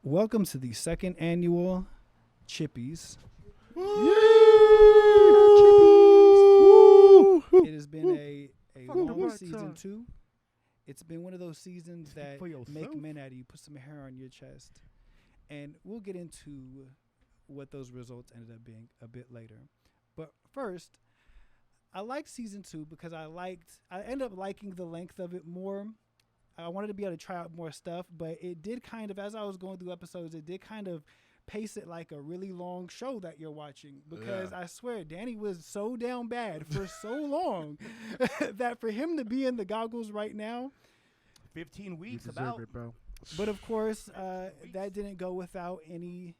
Welcome to the second annual Chippies. It has been a long season 2. It's been one of those seasons that make men out of you, put some hair on your chest. And we'll get into what those results ended up being a bit later. But first, I liked season 2 because I ended up liking the length of it more. I wanted to be able to try out more stuff, but it did kind of, as I was going through episodes, it did kind of pace it like a really long show that you're watching, because I swear Danny was so down bad for so long that for him to be in the goggles right now, 15 weeks You about deserve it, bro. but of course that didn't go without any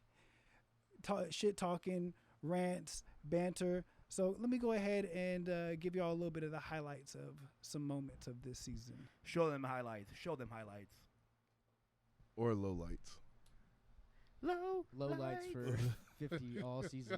shit talking, rants, banter. So let me go ahead and give y'all a little bit of the highlights of some moments of this season. show them highlights. Show them highlights. Or low lights. Low Lights for 50 all season.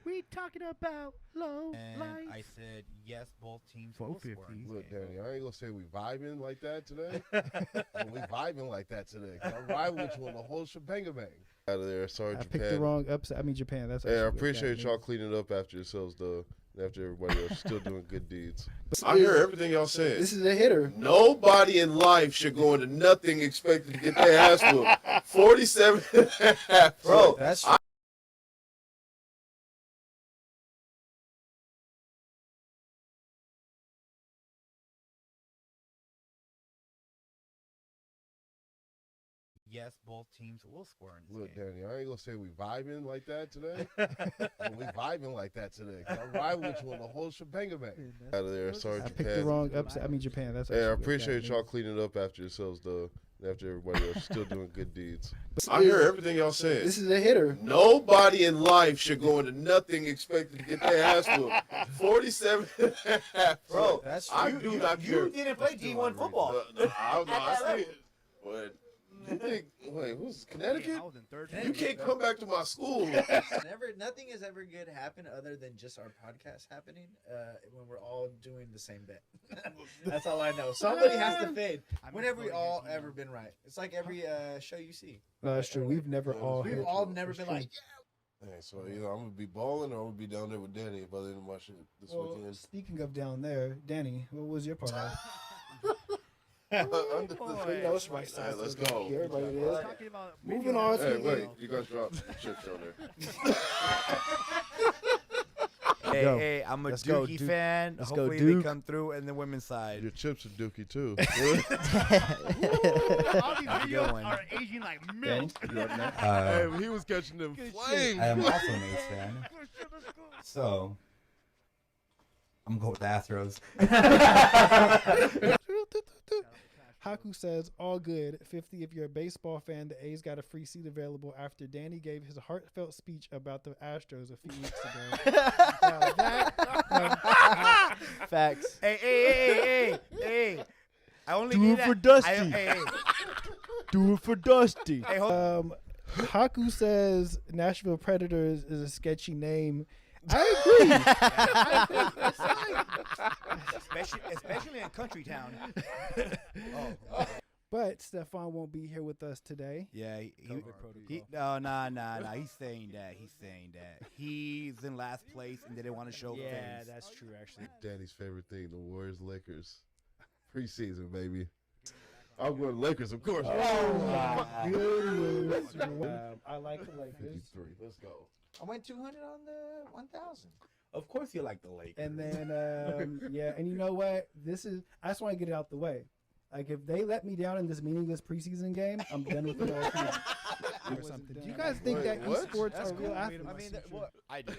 We talking about low And lights. I said yes, both teams Full will score. 50. in this Look, game. Danny, I ain't gonna say we vibing like that today. We vibing like that today. 'Cause I'm riding with you on the whole shebang bang. Out of there, sorry, I Japan. picked the wrong upset. I mean Japan. That's Hey, I actually what appreciate that y'all means. cleaning up after yourselves, though. And after everybody else still doing good deeds. I hear everything y'all saying. This is a hitter. Nobody in life should go into nothing expecting to get their ass whooped. 47 and a half. Bro, that's yes, both teams will score in this Look, game. Danny, I ain't gonna say we vibing like that today. We vibing like that today. 'Cause I'm riding with you on the whole shebang bang. Out of there, sorry, I picked Japan. the wrong upset. I mean Japan. That's Hey, I actually what appreciate that y'all means. cleaning up after yourselves, though. And after everybody else still doing good deeds. I hear everything y'all saying. This is a hitter. Nobody in life should go into nothing expecting to get their ass whooped. 47 and a half. Bro, that's I you. do not care. You didn't play D1 football. I see it. But you think, wait, who's Connecticut? I was in third. You can't come back to my school. Nothing is ever good happen other than just our podcast happening when we're all doing the same bit. That's all I know. Somebody has to fade. When have we all ever been right? It's like every show you see. No, that's true. We've never all We've hit. all never been like, Hey, so either I'm gonna be balling or I'm gonna be down there with Danny by the end of my shit this Well, weekend. speaking of down there, Danny, what was your part? Hey, It's right side, Hey, let's so go. Everybody it We're is. talking about Moving on to wait, you guys dropped chips on there. Hey, Go. hey, I'm a Let's go, Dookie Duke. fan. Let's go, Hopefully Duke. they come through in the women's side. Your chips are dookie too. all these Good videos one. are aging like milk. Hey, he was catching them flames. I am also an A's fan. So, I'm going to go with the Astros. Haku says, all good. 50 if you're a baseball fan, the A's got a free seat available after Danny gave his heartfelt speech about the Astros a few weeks ago. Now that, facts. Hey. I only Do need it that. for Dusty. Hey. Do it for Dusty. Hey, hold Haku says Nashville Predators is a sketchy name. I agree. especially in country town. But Stefan won't be here with us today. Yeah, nah. He's saying that. He's in last place and they didn't want to show face. that's true, actually. Danny's favorite thing, the Warriors Lakers. Preseason, baby. I'm going Lakers, of course. Good. I like the Lakers. 53. Let's go. I went 200 on the 1,000. Of course you like the Lakers. And then, yeah, and you know what? I just want to get it out the way. Like, if they let me down in this meaningless preseason game, I'm done with it all season. Or something. Do you guys think Wait, that what? esports That's are real cool. athletes? I mean, I do.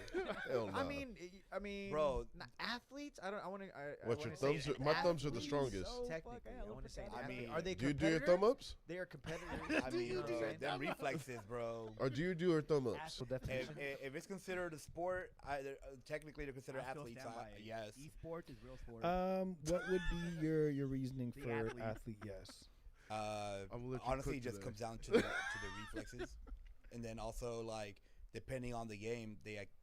Hell no. I mean, Bro. athletes. I want to. What, your thumbs are- my thumbs are the strongest. Technically, I want to say. I mean, are they? Do you do your competitor? thumb ups? They are competitors. I mean, them reflexes, bro. Or do you do your thumb ups? If it's considered a sport, technically they're considered I still athletes. stand by it. Yes. Esport is real sport. What would be your reasoning The for athlete. athlete? Yes. I'm gonna let you Honestly, cook it just today. comes down to the reflexes, and then also like depending on the game,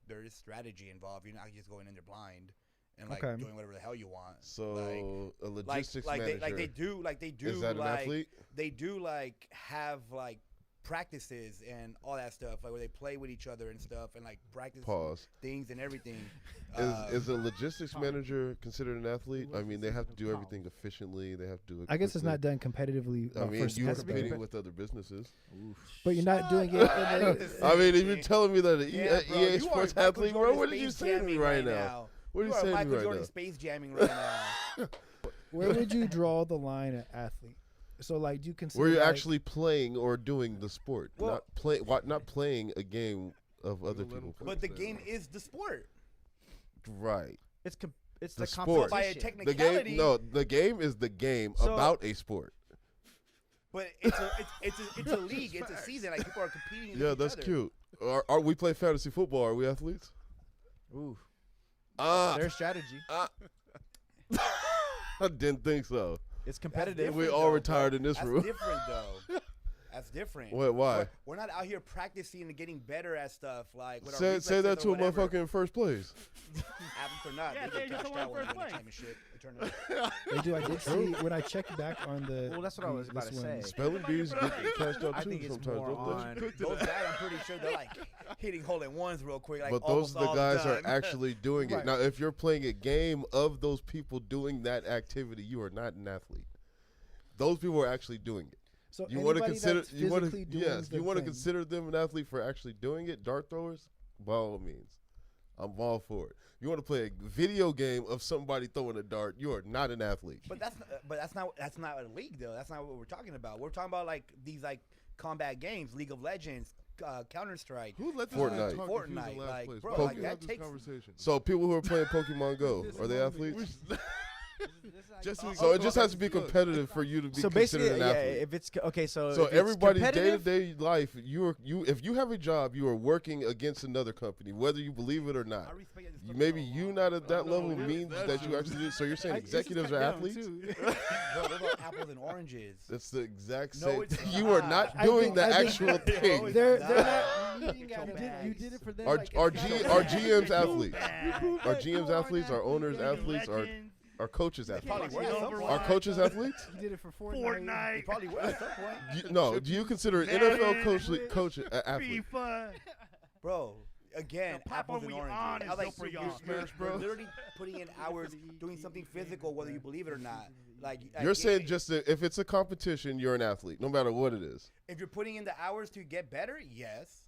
there is strategy involved. You're not just going in there blind and like Okay. doing whatever the hell you want. So a logistics like manager. they do is that an athlete? they do like have like practices and all that stuff, like where they play with each other and stuff, and like practice Pause. things and everything. Is a logistics manager considered an athlete? I mean, they have to do everything efficiently. They have to do it. I guess it's quickly. not done competitively. I mean, for you're specific- competing with other businesses. but you're not doing it. I mean, if you're telling me that an Yeah, bro, EA you Sports are Michael athlete, bro, Jordan what did you space say to me jamming right now? What are you are saying to Michael me right Jordan now? space jamming right now. Where would you draw the line at athlete? So, like, do you consider Where you're like, actually playing or doing the sport, Well- not playing a game of other people. But the game is the sport. Right. It's The the sport. By a competition. The technicality, game. No, the game is the game So- about a sport. but it's a league. It's a season. Like people are competing. Yeah, with that's each other. cute. Are we play fantasy football? Are we athletes? Ooh, Their strategy. I didn't think so. It's competitive. We different, all though, retired bro. in this That's room. different though. That's different. Wait, why? We're not out here practicing and getting better at stuff like. With our Say reflexes that or to a whatever. motherfucker in first place. Athletes or not, Yeah, they they get just touched won out when first they win the place. championship. Tournament. They do. I did see when I checked back on the. Well, that's what I was about to this say. one. Spelling bees get cashed out I too think it's sometimes, more don't they? on. Those guys, I'm pretty sure they're like hitting hole in ones real quick. Like But those almost are the all guys the are time. actually doing it. Right. Now, if you're playing a game of those people doing that activity, you are not an athlete. Those people are actually doing it. So You want to anybody consider that's you want physically to doing yes, the you want to thing. consider them an athlete for actually doing it. Dart throwers, by all means, I'm all for it. You want to play a video game of somebody throwing a dart, you are not an athlete. But that's not a league though. That's not what we're talking about. We're talking about like these like combat games, League of Legends, Counter Strike. Who let this Fortnite. man talk if he was in Fortnite, last like, place? bro, Why like, do we that have this takes- conversation? So people who are playing Pokemon Go, are they athletes? Just So it just has to be competitive for you to be So considered basically, an yeah, athlete. if it's okay, so So if it's everybody's competitive- day-to-day life, if you have a job, you are working against another company, whether you believe it or not. I respect this stuff Maybe so you long. not at that No, level really, means that's that you true. actually do. So you're saying I- this is executives cut are down, athletes? too. Bro, those are apples and oranges. That's the exact No, same. it's You are not. not I doing think- the I think- actual No, thing. it's They're not. not eating Get out your of bags. you did it for them. Our like, our it's G not- our GMs athletes, Bad. our GMs athletes, our owners athletes, our coaches Probably athletes. were at some point. Our coaches athletes? You did it for Fortnite. They probably were at some point. No. Do you consider an NFL coach athlete? Bro, again, Now, Papa, apples and we oranges. honest, I like don't bring you're, y'all you're, Smash Bros. literally putting in hours doing something physical, whether you believe it or not. Like You're saying yeah, just that if it's a competition, you're an athlete, no matter what it is. if you're putting in the hours to get better, yes.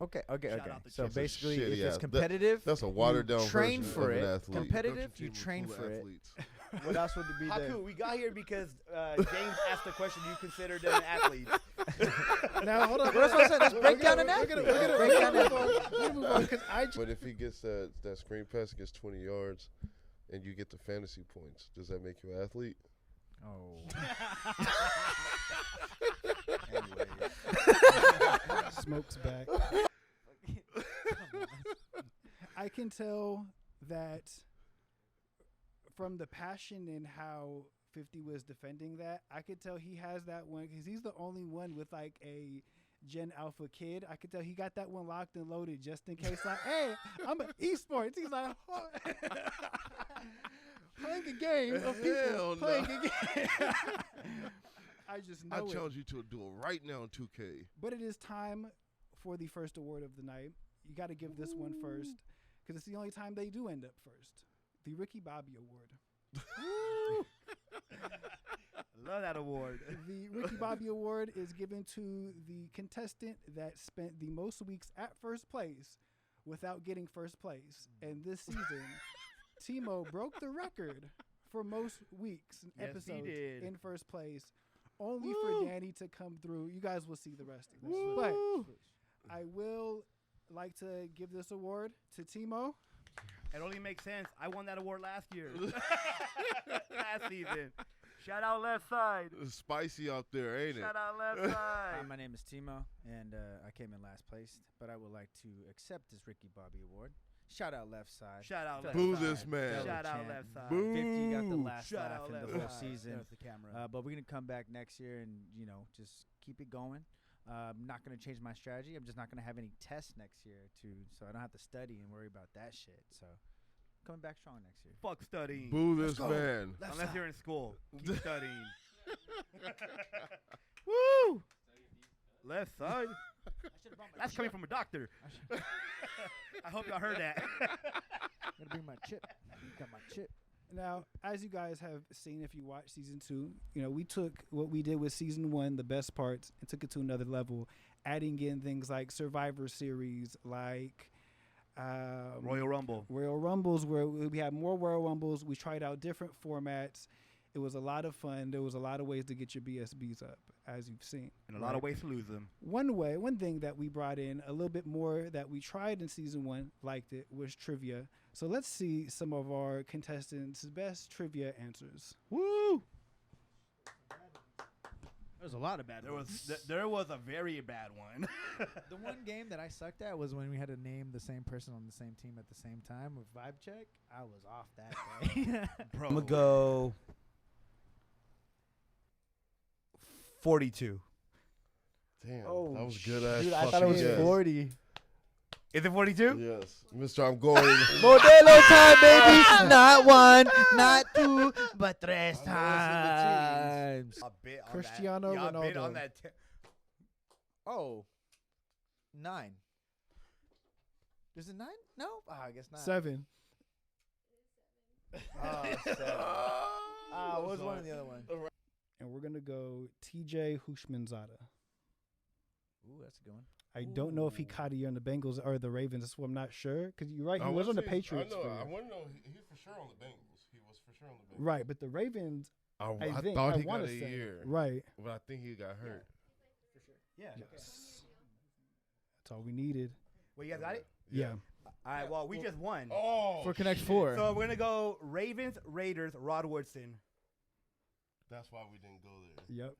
Okay. Shout out to So That's a basically, shitty if it's ass- competitive, That's a watered down train version for of an it. athlete. Competitive, Production you team train full of for it. athletes. What else would be there? Haku, we got here because James asked the question. You consider them athletes? Now hold on. Well, that's what I said. Let's break down an We're gonna athlete. Break down an move on. We're gonna move on because But if he gets that screen pass, gets 20 yards, and you get the fantasy points, does that make you an athlete? Oh. Smoke's back. I can tell that from the passion and how 50 was defending that, I could tell he has that one because he's the only one with like a Gen Alpha kid. I could tell he got that one locked and loaded just in case. Like, hey, I'm an esports. He's like, oh. Playing a game of people Hell no. playing a game. I just know I it. challenge you to a duel right now in 2K. But it is time for the first award of the night. You got to give this one first because it's the only time they do end up first. The Ricky Bobby Award. Love that award. The Ricky Bobby Award is given to the contestant that spent the most weeks at first place without getting first place. And this season, Timo broke the record for most weeks and Yes, he episodes did. in first place. Only for Danny to come through. You guys will see the rest of this. But I will like to give this award to Timo. It only makes sense. I won that award last year. Last season. Shout out left side. It's spicy out there, ain't it? Shout out left Hi, side. my name is Timo, and I came in last place, but I would like to accept this Ricky Bobby Award. Shout out left side. Shout out left Boo side. this man. Shout out Champ. left side. Boo. 50 got the last Shout laugh out in the left whole side. season. There's the camera. But we're going to come back next year and, just keep it going. I'm not going to change my strategy. I'm just not going to have any tests next year, so I don't have to study and worry about that shit. So coming back strong next year. Fuck studying. Boo this man. Unless you're in school. Keep studying. Woo! Left Yes, son. That's coming from a doctor. I hope y'all heard that. Gotta bring my chip. Got my chip. Now, as you guys have seen, if you watch season 2, we took what we did with season 1, the best parts, and took it to another level, adding in things like Survivor Series, like Royal Rumble. Royal Rumbles, where we had more Royal Rumbles. We tried out different formats. It was a lot of fun. There was a lot of ways to get your BSBs up, as you've seen. And a lot of ways to lose them. One thing that we brought in a little bit more that we tried in season 1, liked it, was trivia. So let's see some of our contestants' best trivia answers. Woo! There's a lot of bad ones. There was a very bad one. The one game that I sucked at was when we had to name the same person on the same team at the same time with Vibe Check. I was off that day. Bro. I'm gonna go 42. Damn, Oh, that was good ass. Dude, I thought it was fucking guess. 40. Is it 42? Yes, Mr. I'm going. Modelo time, baby. Not one, not two, but tres times. Cristiano Y'all bid Ronaldo. on that. Oh, 9. Is it 9? No, I guess not. 7. Oh, 7. What was one of the other one? And we're going to go TJ Hushmanzada. Ooh, that's a good one. I don't know if he caught it on the Bengals or the Ravens. So I'm not sure. Because you're right. He was on the Patriots. I know. for- I want to know. He's for sure on the Bengals. He was for sure on the Bengals. Right. But the Ravens, I think, thought I he got wanna a say- year. right. But I think he got hurt. Yeah. Yes. That's all we needed. Well, you guys got it? Yeah. All right, well, we just won. Oh, For Connect 4. So we're going to go Ravens, Raiders, Rod Woodson. that's why we didn't go there. Yep.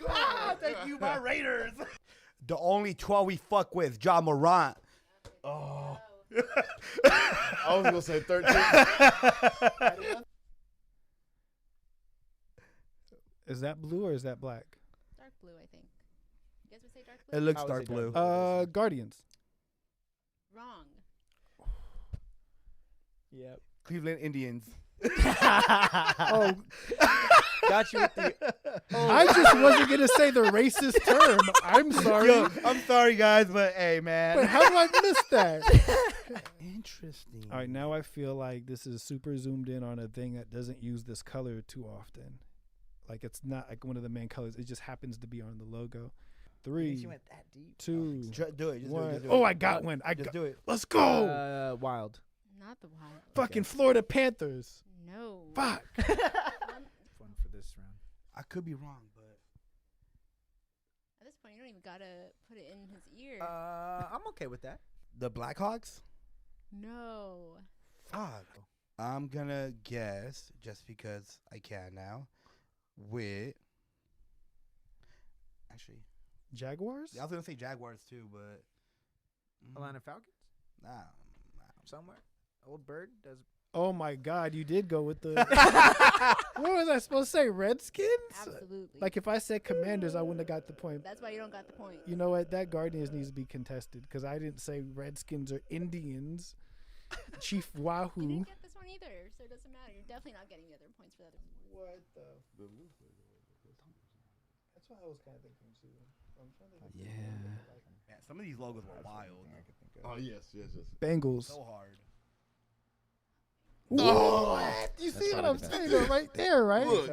Ah, thank you, my Raiders. The only 12 we fuck with, Ja Morant. Oh. I was gonna say 13. Is that blue or is that black? Dark blue, I think. You guys would say dark blue? It looks I would dark say blue. dark Guardians. Wrong. Yep. Cleveland Indians. Oh, Got you with the. I just wasn't gonna say the racist term. I'm sorry. Yo, I'm sorry, guys, but hey, man. But how did I miss that? Interesting. All right, now I feel like this is super zoomed in on a thing that doesn't use this color too often. Like it's not like one of the main colors. It just happens to be on the logo. 3, You went that deep. 2, Do it. Just do it. 1. Just do it. Oh, I got one. Just do it. Let's go. Wild. Not the wild. Fucking Florida Panthers. No. Fuck. Fun for this round. I could be wrong, but At this point, you don't even gotta put it in his ear. I'm okay with that. The Blackhawks? No. Fuck. I'm gonna guess, just because I can now, with. Actually, Jaguars. I was gonna say Jaguars too, but. Atlanta Falcons? Nah. Somewhere. Old Bird does. Oh my God, you did go with the. What was I supposed to say? Redskins? Absolutely. Like if I said Commanders, I wouldn't have got the point. That's why you don't got the point. You know what? That Guardians needs to be contested because I didn't say Redskins or Indians. Chief You Wahoo. didn't get this one either, so it doesn't matter. You're definitely not getting the other points for the other one. What the? That's what I was kind of thinking too. I'm trying to think. man, some of these logos were wild. Oh yes. Bengals. So hard. What? You see what I'm saying? Though, right there, right? Look,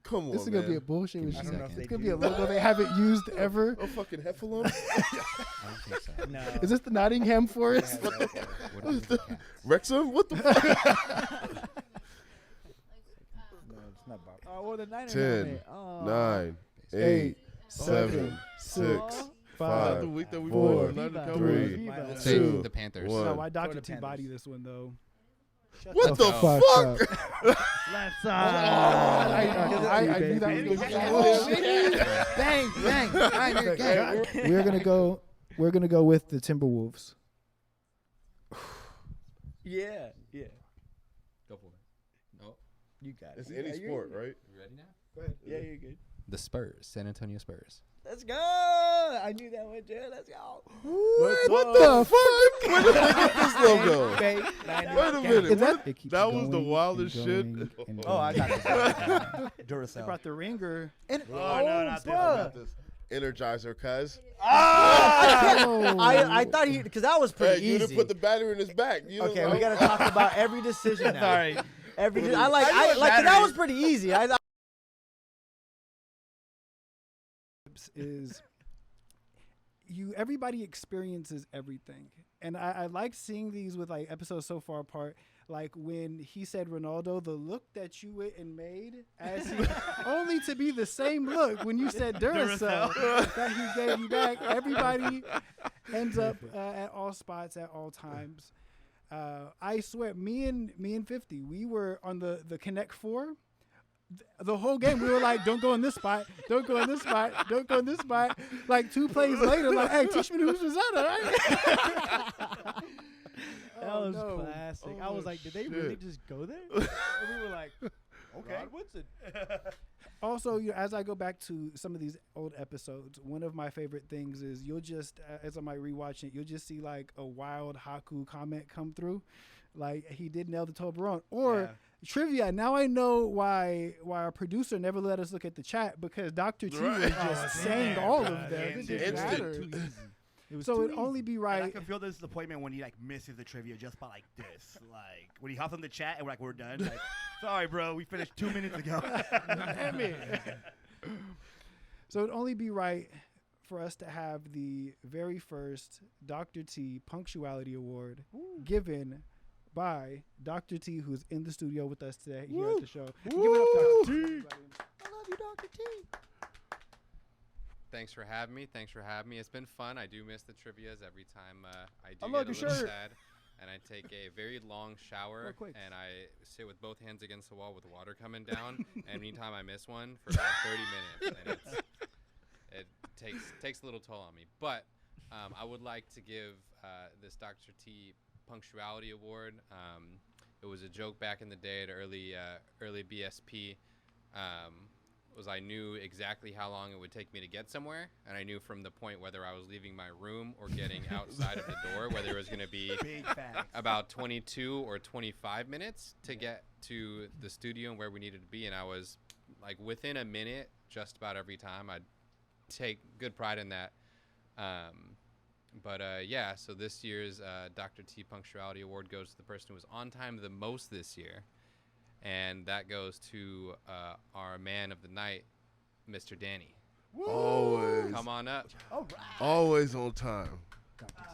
come on, This is man. gonna be a bullshit. Give me It's a second. gonna be a logo they haven't used ever. A fucking heffalump. I don't think so. No. Is this the Nottingham Forest? What is the cat? Wrexham? What the fuck? No, it's not Bob. Oh, well, the Niners 10, Oh. 9, 8, 8, 7, 6, 5, the week that we 4, won, not the Viva. Cowboys. 3, Viva. Say 2, the Panthers. 1. No, I Dr. Florida T body Panthers. this one though. What the fuck fuck? Let's I knew that was gonna be bang, bang. All right, gang. We're gonna go with the Timberwolves. Yeah, yeah. Go for it. No. You got it. It's You any got it. sport, right? You ready now? Go ahead. Yeah, you're good. the Spurs, San Antonio Spurs. Let's go. I knew that one, Jared. Let's go. What the fuck? Where did they get this logo? Wait a minute. That was the wildest shit. Oh, I got it. Duracell. They brought the ringer. And, no, not this. Energizer, cuz. I thought he, because that was pretty easy. You didn't put the battery in his back. Okay, we got to talk about every decision now. Sorry. I like that was pretty easy. Is everybody experiences everything, and I like seeing these with like episodes so far apart. Like when he said Ronaldo, the look that you went and made as he only to be the same look when you said Duracell that he gave you back. Everybody ends up at all spots at all times. I swear, me and 50, we were on the Connect 4. The whole game, we were like, don't go in this spot, don't go in this spot, don't go in this spot. Like 2 plays later, like, hey, teach me who's Rosetta, right? That was classic. I was like, did they really just go there? And we were like, okay. Woodson. Also, as I go back to some of these old episodes, one of my favorite things is you'll just, as I'm like rewatching it, you'll just see like a wild Haku comment come through. Like he did nail the Toblerone. Or trivia, now I know why our producer never let us look at the chat, because Dr. T was just saying all of them. It didn't matter. So it'd only be right. And I can feel this disappointment when he like misses the trivia just by like this. Like when he hops on the chat and we're like, we're done. Like, sorry, bro, we finished 2 minutes ago. Damn it. So it'd only be right for us to have the very first Dr. T Punctuality Award given by Dr. T, who's in the studio with us today here at the show. Give it up, Dr. T. I love you, Dr. T. Thanks for having me. It's been fun. I do miss the trivias every time I do love get a your little shirt. sad. And I take a very long shower, and I sit with both hands against the wall with water coming down. And anytime I miss one for about 30 minutes, and it takes a little toll on me. But I would like to give this Dr. T Punctuality Award. It was a joke back in the day at early BSP. I knew exactly how long it would take me to get somewhere, and I knew from the point whether I was leaving my room or getting outside of the door whether it was going to be about 22 or 25 minutes to get to the studio and where we needed to be. And I was like within a minute just about every time. I'd take good pride in that. So this year's Dr. T Punctuality Award goes to the person who was on time the most this year. And that goes to our man of the night, Mr. Danny. Always. Come on up. All right. Always on time.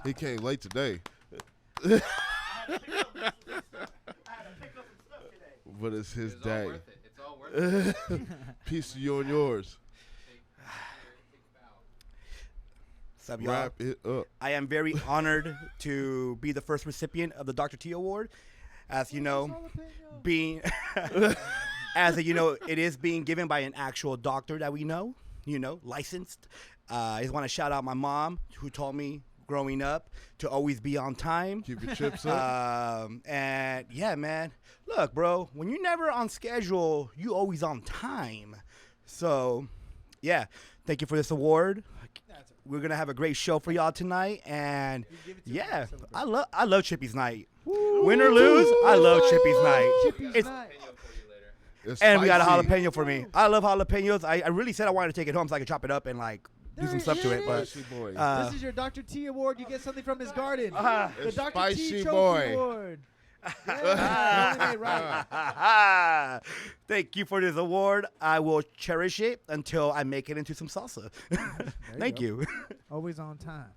He came late today. But it's his day. It's all worth it. Peace to you and yours. What's up, y'all? Wrap it up. I am very honored to be the first recipient of the Dr. T Award. As you know, it is being given by an actual doctor that we know, licensed. I just want to shout out my mom, who taught me growing up to always be on time. Keep your chips up. And yeah, man, look, bro, when you're never on schedule, you always on time. So, yeah, thank you for this award. We're gonna have a great show for y'all tonight, and yeah, I love Chippies night. Win or lose, I love Chippies night. And we got a jalapeno for me. I love jalapenos. I really said I wanted to take it home so I could chop it up and like do some stuff to it. But this is your Dr. T Award. You get something from his garden. The Dr. Spicy T boy. Award. Thank you for this award. I will cherish it until I make it into some salsa. Thank you. Always on time.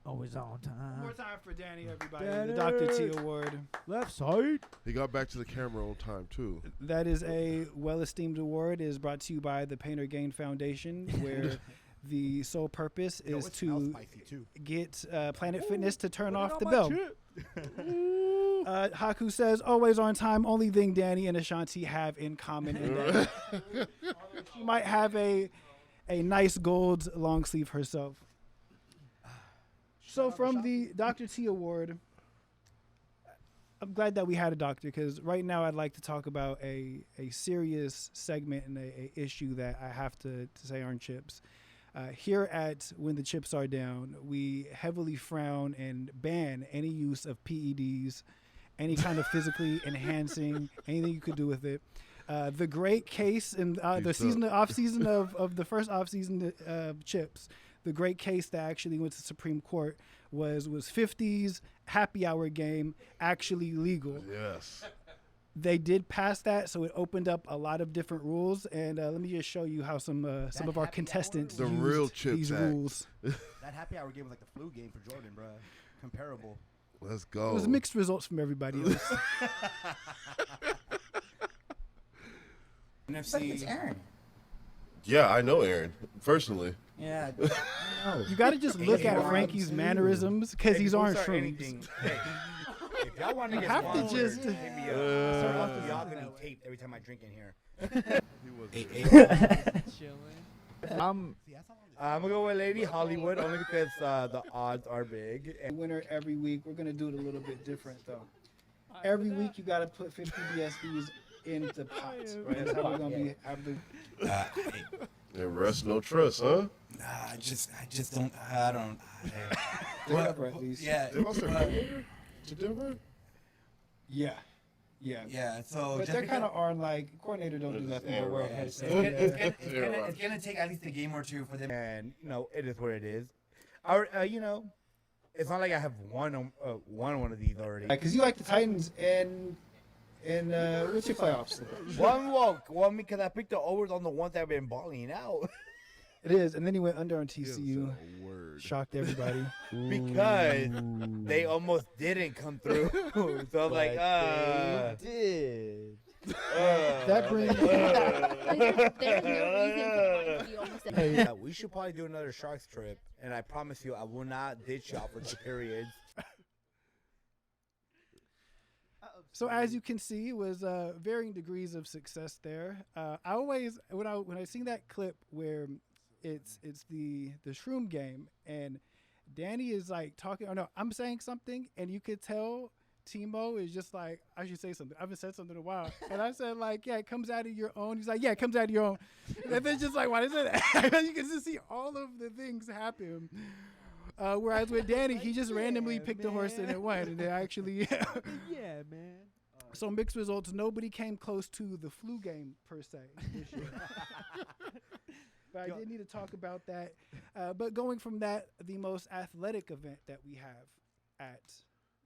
Always on time. One more time for Danny, everybody. The Dr. T Award. Left side. He got back to the camera on time, too. That is a well-esteemed award. It is brought to you by the Painter Gain Foundation, where the sole purpose is to get Planet Fitness to turn off the bell. Haku says, always on time. Only thing Danny and Ashanti have in common. She might have a nice gold long sleeve herself. So from the Dr. T Award, I'm glad that we had a doctor, because right now I'd like to talk about a serious segment and a issue that I have to say on chips. Here at When the Chips Are Down, we heavily frown and ban any use of PEDs, any kind of physically enhancing, anything you could do with it. The great case in the off season of the first off season chips, the great case that actually went to Supreme Court was 50's happy hour game actually legal? Yes. They did pass that, so it opened up a lot of different rules. And let me just show you how some of our contestants The used real Chips these Act. rules. That happy hour game was like the flu game for Jordan, bro. Comparable. Let's go. It was mixed results from everybody else. NFC. It's Aaron. Yeah, I know Aaron personally. Yeah. You got to just look at Frankie's mannerisms, because he's orange Hey, shrooms. if y'all want to get have to sponsored, just- hit me up. Start off the y'all gonna be taped every time I drink in here. I'm gonna go with Lady Hollywood only because the odds are big. A winner every week. We're going to do it a little bit different, though. Every week, you got to put 50 BSBs into pots, right? That's how we're going to be. And rest no trust, huh? Nah, I just don't. I don't. Denver, at least. Yeah. They lost their coordinator to Denver? Yeah. Yeah. Yeah. So But just they kind of are like, coordinator don't do nothing but wear a It's headset. gonna take at least a game or two for them. And it is what it is. It's not like I have won one of these already. Because you like the Titans and what's your playoffs? One because I picked the overs on the ones that have been balling out. It is, and then he went under on TCU. Shocked everybody. Because they almost didn't come through. So I was like, they did. That brings. There's no reason to want to be almost at Yeah, we should probably do another Sharks trip, and I promise you, I will not ditch y'all for 2 periods. So as you can see, it was varying degrees of success there. I always when I seen that clip where it's the shroom game and Danny is like talking. Oh no, I'm saying something, and you could tell Timo is just like, I should say something. I haven't said something in a while, and I said like, yeah, it comes out of your own. He's like, yeah, it comes out of your own. And then just like, why is it? You can just see all of the things happen. Whereas with Danny, he just randomly picked a horse and it went, and it actually. Yeah, man. So mixed results. Nobody came close to the flu game per se this year. But I did need to talk about that. But going from that, the most athletic event that we have at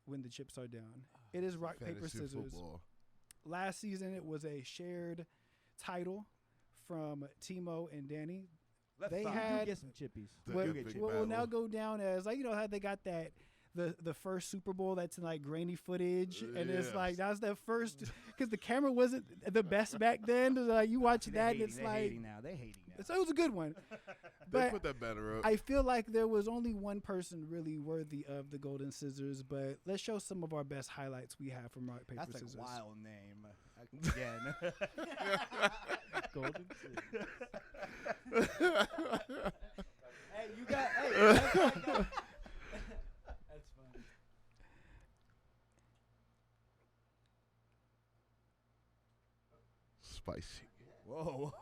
When the Chips Are Down, it is rock, paper, Fantasy scissors. football. Last season, it was a shared title from Timo and Danny. They had get some chippies. what will now go down as, like, you know how they got that the first Super Bowl that's in like grainy footage, and it's like that was the first because the camera wasn't the best back then. Like you watch that, and it's like they hating now. so it was a good one. They But put that banner up. I feel like there was only one person really worthy of the golden scissors. But let's show some of our best highlights we have from rock, paper, That's scissors. a wild name. Again. Golden scissors. Hey, you got. Hey, that's funny. Spicy. Whoa.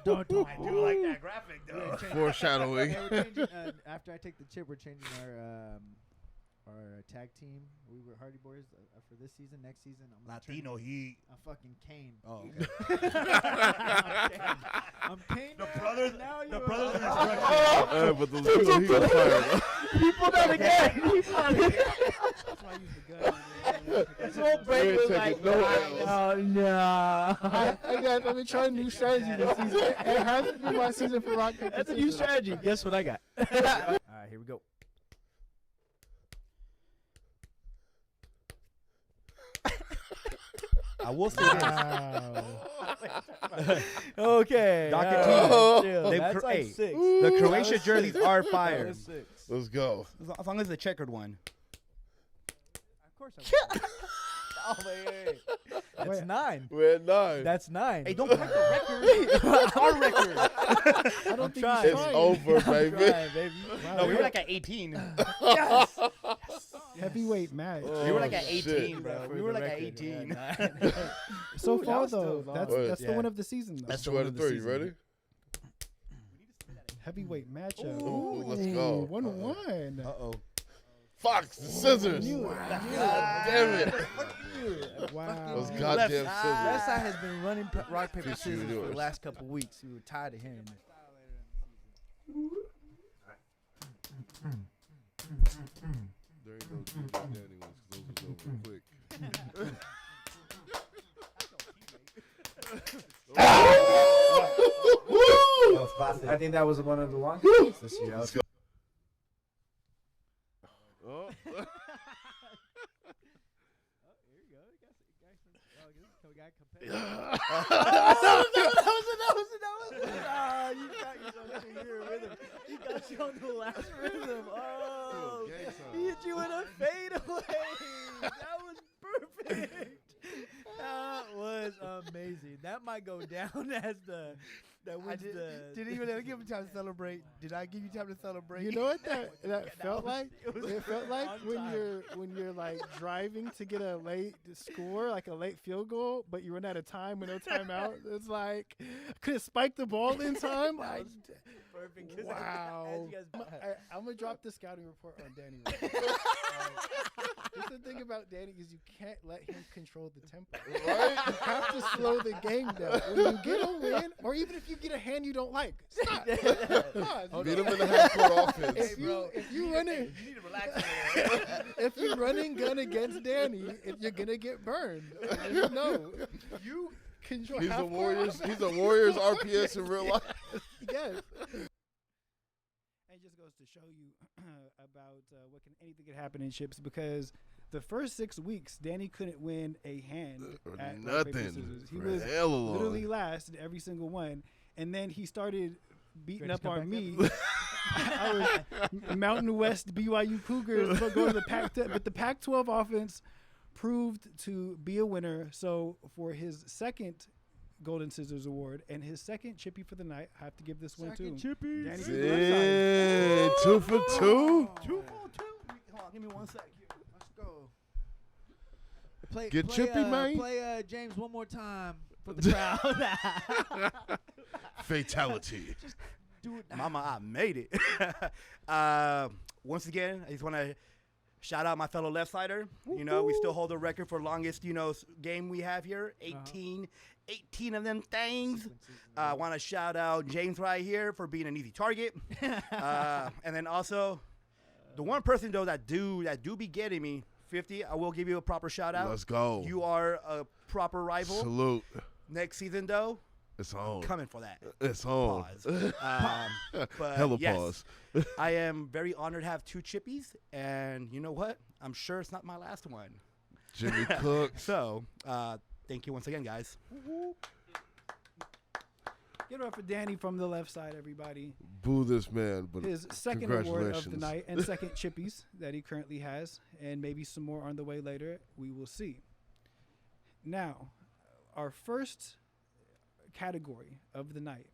Don't. I do like that graphic though. Foreshadowing. Hey, we're changing, after I take the chip, we're changing our tag team. We were Hardy Boys for this season. Next season, I'm Latino Heat. I'm fucking Kane. Oh, okay. I'm Kane. The brothers. Now The you brothers. But the Latino Heat was fired. He pulled out again. He pulled out again. That's why I use the gun. This whole break was like, Oh no. Let me try a new strategy this season. It has to be my season for rock, paper, That's a new scissors. strategy. Guess what I got? All right, here we go. I will say this. Okay. Dr. Oh. T. They That's like hey, 6. the Croatia jerseys are fire. That was 6. Let's go. As long as the checkered one. Of course I was. Oh, wait. That's 9. We're at 9. That's 9. Hey, don't break the record. Our record. I don't think trying. he's It's trying. over, I'm baby. trying, baby. No, we were like at 18. Yes. heavyweight match. We were like at shit. 18, bro. We were like at 18. So Ooh, far, that was though, still that's long. that's the Yeah. one of the season. Though. That's the 2 one out of of the 3. You season. ready? Heavyweight matchup. Ooh, let's go. 1-1. Uh-oh. Fox, the scissors. God damn it. Wow. Those goddamn scissors. Left side has been running rock, paper, Teach you scissors to do for the it. last couple weeks. We were tired of hearing it. There ain't no Jimmy Danny ones because those was over quick. That was classic. I think that was one of the longest ones this year. Let's go. Oh. You got yourself in your rhythm. He got you on the last rhythm. Oh, he hit you with a fadeaway. That was perfect. That was amazing. That might go down as the Didn't even give him time to celebrate. Did I give you time to celebrate? You know what that felt like? It felt like on when time. you're like driving to get a late score, like a late field goal, but you run out of time with no timeout. It's like couldn't spike the ball in time. perfect. 'Cause Wow. as you guys- I'm gonna drop the scouting report on Danny. Just the thing about Danny is you can't let him control the tempo. Right? You have to slow the game down. When you get a win, or even if you get a hand you don't like, stop. Pause. Beat him in the half-court offense. If you running, You need to relax. Man. if you're running gun against Danny, you're gonna get burned. No, you control. He's a half-court Warriors. offense. He's a Warriors RPS in real life. Yes. It just goes to show you about anything could happen in chips because the first 6 weeks Danny couldn't win a hand at rock, paper, Nothing. scissors. He For was hella long. literally last in every single one, and then he started beating Greatest up on comeback me. I was Mountain West BYU Cougars going to the Pac-10, but the Pac-12 offense proved to be a winner. So for his second Golden Scissors Award and his second Chippy for the night, I have to give this one to Chippies. Danny. Yeah, 2 for 2. 2 for 2. Hold on, give me 1 sec here. Let's go. Play, Get play, chippy, man. Play James one more time for the crowd. Fatality. Do it now. Mama, I made it. Once again, I just want to shout out my fellow left sider. You know, we still hold the record for longest, game we have here. 18 of them things. I want to shout out James right here for being an easy target. And then also, the one person though that do be getting me 50, I will give you a proper shout out. Let's go. You are a proper rival. Salute. Next season though, It's on. coming for that. It's on. Pause. But Hella yes, pause. I am very honored to have 2 Chippies, and you know what? I'm sure it's not my last one. Jimmy Cook. So, thank you once again, guys. Give it up for Danny from the left side, everybody. Boo this man, but His second award of the congratulations. night and second Chippies that he currently has, and maybe some more on the way later. We will see. Now, our first category of the night.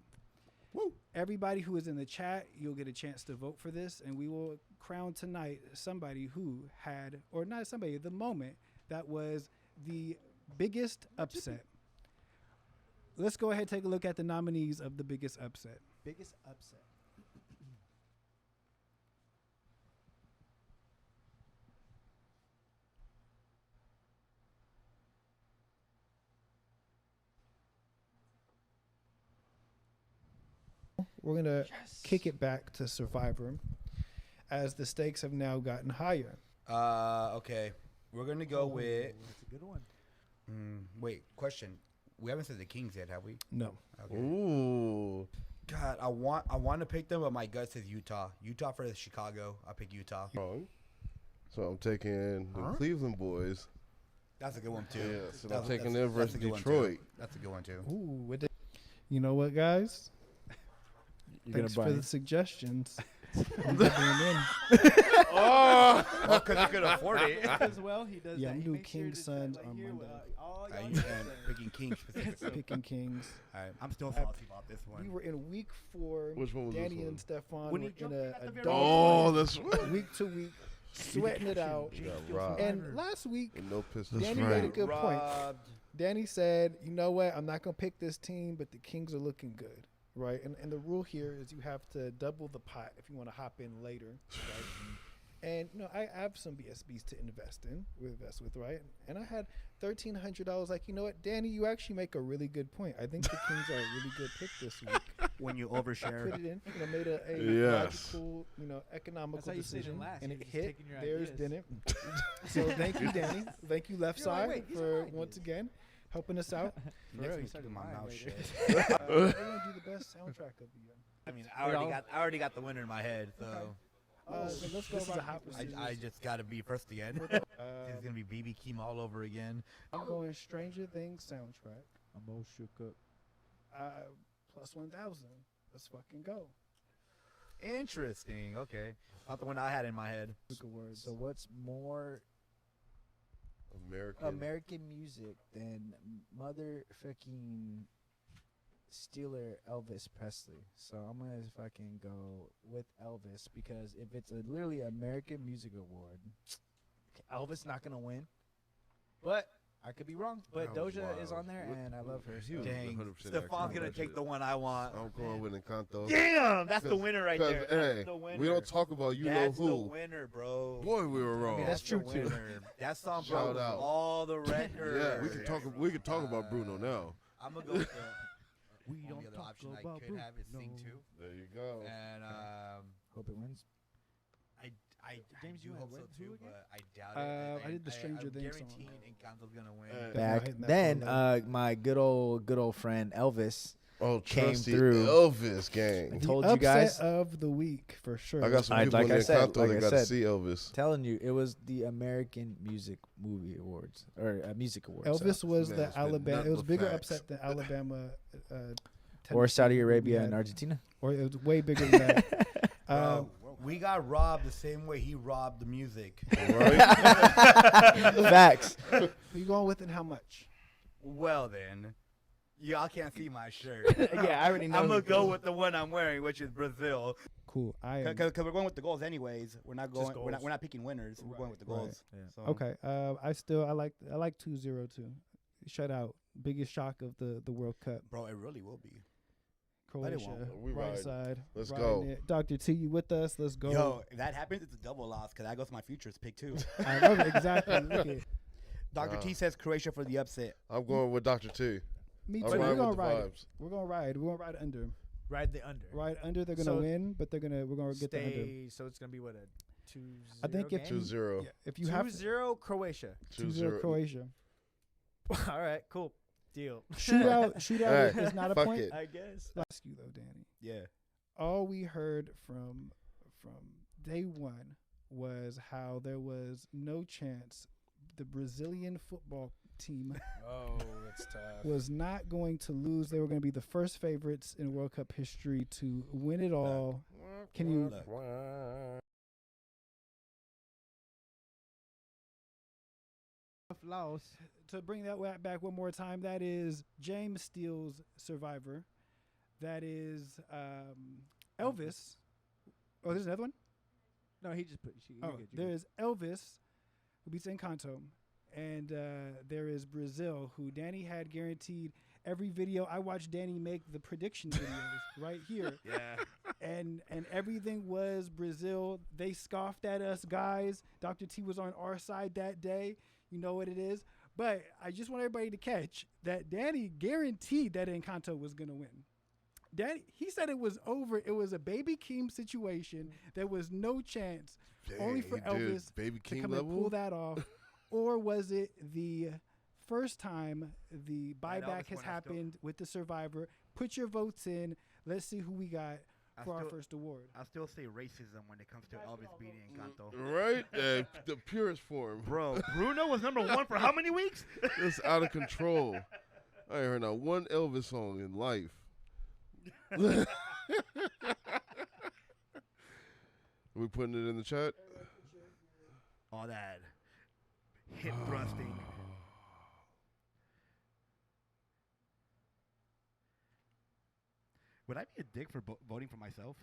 Woo. Everybody who is in the chat, you'll get a chance to vote for this, and we will crown tonight somebody who had, or not somebody, the moment that was the biggest upset. Let's go ahead and take a look at the nominees of the biggest upset. Biggest upset. We're going to kick it back to Survivor as the stakes have now gotten higher. Okay. We're going to go with. That's a good one. Wait, question. We haven't said the Kings yet, have we? No. Okay. Ooh. God, I want to pick them, but my gut says Utah. Utah for Chicago. I'll pick Utah. Wrong. So I'm taking the Cleveland boys. That's a good one, too. Yes, and I'm taking them versus that's a good one, too. Detroit. That's a good one, too. Ooh, you know what, guys? Thanks for the suggestions. I'm doubling in. Oh, because you could afford it. As well, he does. Yeah, that. I'm He doing makes sure Kings to Suns say, on here, Monday. all y'all And need to picking Kings specifically. Picking Kings. All right, I'm still salty about this one. We were in week 4. Which one was Danny this one? and Stefan When were he in jumped a at the very dog Oh, fight, that's right. week to week. sweating it out. You got robbed. And last week, With no pistols. Danny made a good point. Danny said, "You know what? I'm not gonna pick this team, but the Kings are looking good, right? And the rule here is you have to double the pot if you want to hop in later, right? And I have some BSBs to invest with, right? And I had $1,300. Like, you know what, Danny, you actually make a really good point. I think the Kings are a really good pick this week. When you overshare, Put it in, made a logical, economical decision, and it hit. Theirs didn't. So thank you, Danny. Thank you, Left Side, for once again helping us out. Next week, keep my mouth shut. We're gonna do the best soundtrack of the year. I mean, I already got the winner in my head, so. So let's go about I just gotta be first again. It's gonna be BB Keem all over again. I'm going Stranger Things soundtrack. I'm all shook up. Plus 1,000. Let's fucking go. Interesting. Okay, not the one I had in my head. So what's more American music than motherfucking Steeler Elvis Presley? So I'm gonna fucking go with Elvis, because if it's literally American Music Award, Elvis not gonna win, but I could be wrong. But Doja is on there, and I love her. So. Dang, Stefan's gonna take the one I want. I'm going with Encanto. Damn, that's the winner right there. Hey, that's the winner. we don't talk about that's know who. the winner, bro. Boy, we were wrong. I mean, that's true too. That song Shout broke out. all the records. Yeah, we can talk about Bruno now. I'm gonna go with the. We only don't other talk option I about could have is Bruno. Sing 2. There you go. And Hope it wins. James, you hope so too, but I doubt it. I did the Stranger Things song. Guaranteeing Encanto's gonna win. Back then, my good old friend Elvis came trusty through. Elvis gang. I told you guys of the week for sure. I got some people in Encanto that got to see Elvis. Telling you, it was the American Music Movie Awards or Music Awards. Elvis was the Alabama. It was bigger upset than Alabama, or Saudi Arabia and Argentina. Or it was way bigger than that. We got robbed the same way he robbed the music. Right? Facts. Who you going with and how much? Well then, y'all can't see my shirt. Yeah, I already know. I'm gonna go with the one I'm wearing, which is Brazil. Cool. Because we're going with the goals anyways. We're not going. We're not picking winners. We're going with the goals. Right. So. Okay. I like 2-0 too. Shutout. Biggest shock of the World Cup. Bro, it really will be. Croatia, We right ride. side. Let's go. Dr. T, you with us? Let's go. Yo, if that happens, it's a double loss because that goes to my futures pick too. I love it. Exactly. Look it. Dr. T says Croatia for the upset. I'm going with Dr. T. Me I'm too. We're riding gonna with the ride vibes. it. We're gonna ride. We're gonna ride under. Ride the under. Ride under. They're gonna So win, but we're gonna get the under. So it's gonna be what, a 2-0 I think if game? 2-0. Yeah, if you have 2-0 Croatia. 2-0 Croatia. All right, cool. Deal. Shootout is not a fuck point. it. I guess. I'll ask you though, Danny. Yeah. All we heard from day one was how there was no chance the Brazilian football team It's tough. was not going to lose. They were going to be the first favorites in World Cup history to win it all. Can you? Loss. To bring that back one more time, that is James Steele's Survivor. That is Elvis. Oh, there's another one? No, he just put. There is Elvis, who beats Encanto. And there is Brazil, who Danny had guaranteed every video. I watched Danny make the prediction videos right here. Yeah. And everything was Brazil. They scoffed at us, guys. Dr. T was on our side that day. You know what it is. But I just want everybody to catch that Danny guaranteed that Encanto was going to win. Danny, he said it was over. It was a Baby Keem situation. There was no chance. Dang, only for Elvis Baby to Keem come level? and pull that off. Or was it the first time the buyback has happened with the Survivor? Put your votes in. Let's see who we got for our first award. I still say racism when it comes to Elvis beating Encanto. Right? The purest form. Bro, Bruno was #1 for how many weeks? It's out of control. I ain't heard not one Elvis song in life. We putting it in the chat? All that hip thrusting. Would I be a dick for voting for myself?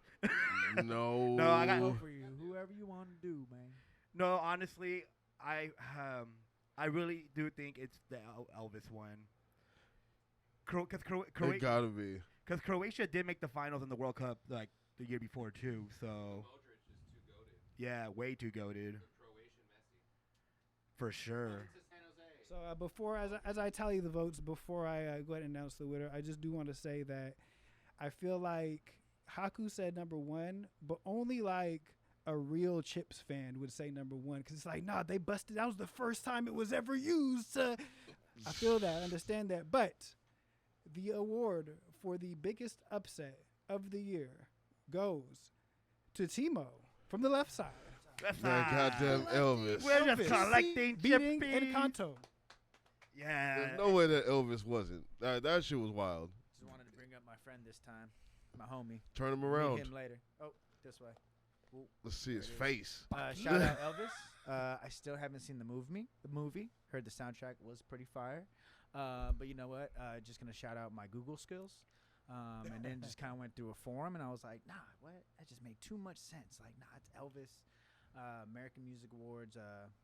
No. No, I got Vote for you. Whoever you want to do, man. No, honestly, I really do think it's the Elvis one. It gotta be. Because Croatia did make the finals in the World Cup like the year before too. So yeah, way too goated. For sure. So before, as I tally the votes, before I go ahead and announce the winner, I just do want to say that I feel like Haku said number one, but only like a real Chips fan would say number one, because it's like, nah, they busted. That was the first time it was ever used. I feel that, understand that. But the award for the biggest upset of the year goes to Timo from the left side. That goddamn Elvis. We're just collecting beating Chippies. Encanto. Yeah. There's no way that Elvis wasn't. That shit was wild. Just wanted to bring up my friend this time, my homie. Turn him around. Meet him later. Oh, this way. Ooh, Let's see his face. Shout out Elvis. I still haven't seen the movie. Heard the soundtrack was pretty fire. But you know what? Just gonna shout out my Google skills. And then just kind of went through a forum, and I was like, nah, what? That just made too much sense. Like, nah, it's Elvis. American Music Awards.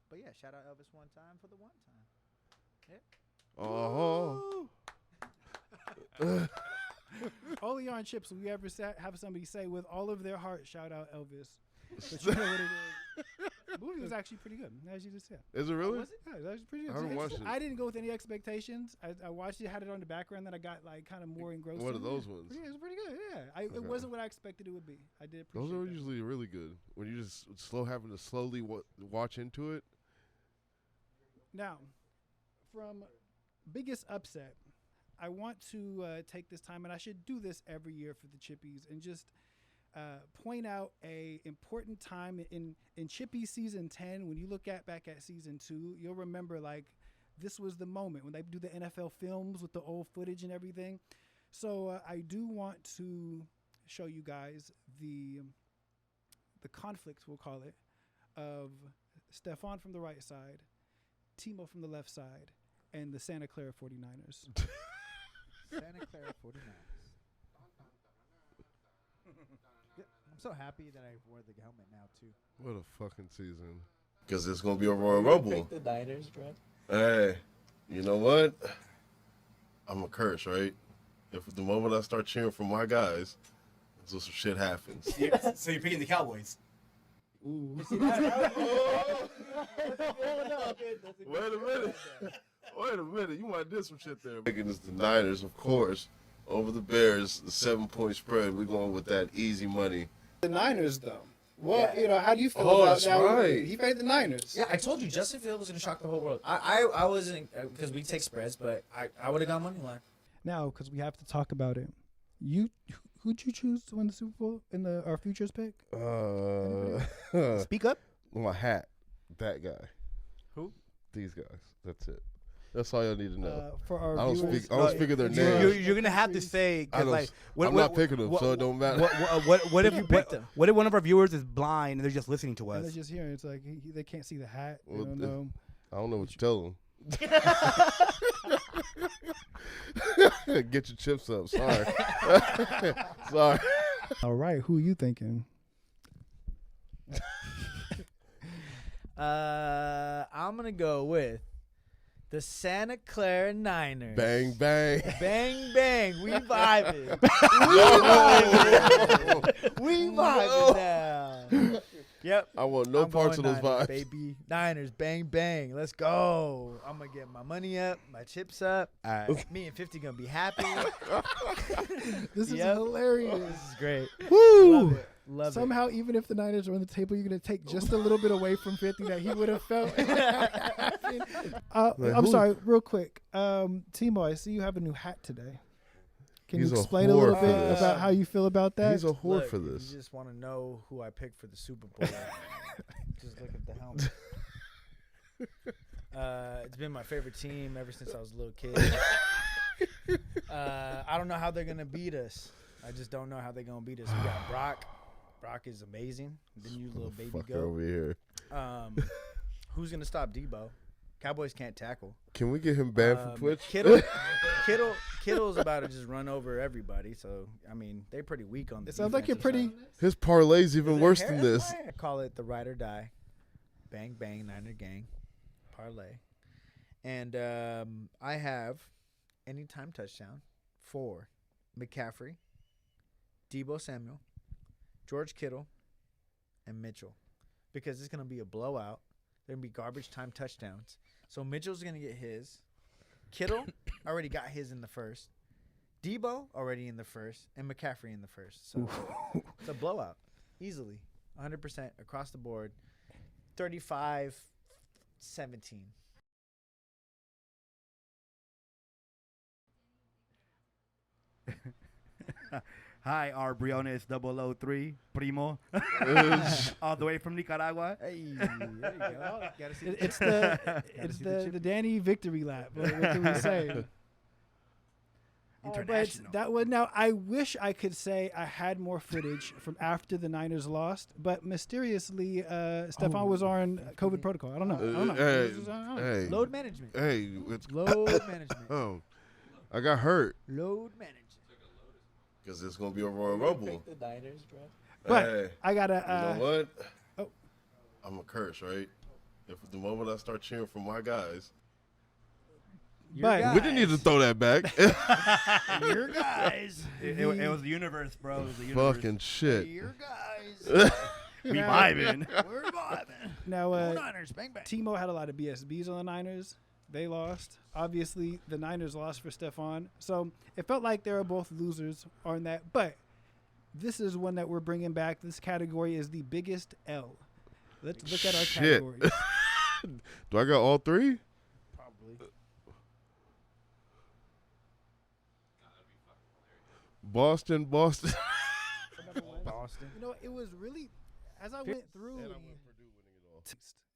But yeah, shout out Elvis one time for the one time. Only on Chips will we ever have somebody say with all of their heart, shout out Elvis. But you know what it is. The movie was actually pretty good, as you just said. Is it really? Was it? Yeah, it was actually pretty good. I haven't watched it. I didn't go with any expectations. I watched it, had it on the background, then I got like kind of more engrossed. What are in those it. ones? Yeah, it was pretty good. Yeah, it wasn't what I expected it would be. I did appreciate Those are that. usually really good when you just having to slowly watch into it. Now, from biggest upset, I want to take this time, and I should do this every year for the Chippies, and just point out a important time in Chippies season 10. When you look back at season 2, you'll remember like this was the moment when they do the NFL films with the old footage and everything. So I do want to show you guys the conflict, we'll call it, of Stefan from the right side, Timo from the left side, and the Santa Clara 49ers. Santa Clara 49ers. I'm so happy that I wore the helmet now too. What a fucking season! Because it's gonna be a Royal Rumble. Pick the Niners, bro. Hey, you know what? I'm a curse, right? If the moment I start cheering for my guys, so some shit happens. So you're picking the Cowboys. Ooh. Wait a minute. You might do some shit there. Picking is the Niners, of course, over the Bears. The 7-point spread. We're going with that easy money. The Niners, though. Well, how do you feel Oh, about that's now? right. He paid the Niners. Yeah, I told you Justin Fields was gonna shock the whole world. I wasn't because we take spreads, but I would have gone money line. Now, because we have to talk about it. Who'd you choose to win the Super Bowl in our futures pick? Speak up. My hat. That guy. Who? These guys. That's it. That's all y'all need to know. For our I don't viewers, speak. I don't speak of their names. You're gonna have to say. I don't, like, I'm not picking them, so it don't matter. What if you picked them? What if one of our viewers is blind and they're just listening to and us? they're just hearing. It's like they can't see the hat. They Well, don't know. I don't know what you tell them. Get your chips up. Sorry. Sorry. All right, who are you thinking? I'm gonna go with the Santa Clara Niners. Bang bang. Bang bang. We vibing. We vibing now. Yep. I want no parts of those Niners, vibes. baby. Niners, bang bang. Let's go. I'm gonna get my money up, my chips up. All right. Me and 50 gonna be happy. This is Yep. hilarious. This is great. Woo! Love it. Love Somehow, even if the Niners are on the table, you're going to take just a little bit away from 50 that he would have felt. I'm sorry, real quick. Timo, I see you have a new hat today. Can He's you a explain a little whore bit for this. about how you feel about that? He's a whore Look, for if this. You just want to know who I picked for the Super Bowl. Just look at the helmet. It's been my favorite team ever since I was a little kid. I don't know how they're gonna beat us. I just don't know how they're gonna beat us. We got Brock. Brock is amazing. Then you little baby Fucker goat. over here. Who's gonna stop Debo? Cowboys can't tackle. Can we get him banned from Twitch? Kittle's about to just run over everybody. So I mean, they're pretty weak on. It sounds like you're pretty. His parlay's even worse than this. I call it the ride or die. Bang Bang Niner Gang parlay. And I have anytime touchdown for McCaffrey, Debo Samuel, George Kittle, and Mitchell. Because it's going to be a blowout. They're going to be garbage time touchdowns. So Mitchell's going to get his. Kittle already got his in the first. Debo already in the first. And McCaffrey in the first. So it's a blowout. Easily. 100% across the board. 35-17. Hi, our Briones 003, Primo. All the way from Nicaragua. Hey, there you go. Gotta see It's the Danny victory lap. What can we say? International. But that was now. I wish I could say I had more footage from after the Niners lost, but mysteriously, Stephon was on COVID protocol. I don't know. Hey, load management. Hey, it's Load management. Oh, I got hurt. Load management. Because it's gonna be a Royal Rumble. The Niners, bro. But Hey, I gotta. you know what? Oh. I'm a curse, right? If the moment I start cheering for my guys, But we didn't need to throw that back. Your guys. It was the universe, bro. It was the universe. Fucking shit. Your guys. We vibing. We're vibing. Now, Niners, bang bang. Timo had a lot of BSBs on the Niners. They lost. Obviously, the Niners lost for Stephon. So it felt like they were both losers on that. But this is one that we're bringing back. This category is the biggest L. Let's look at our categories. Do I got all three? Probably. Boston. Boston. You know, it was really, as I went through. And I went Purdue winning it all.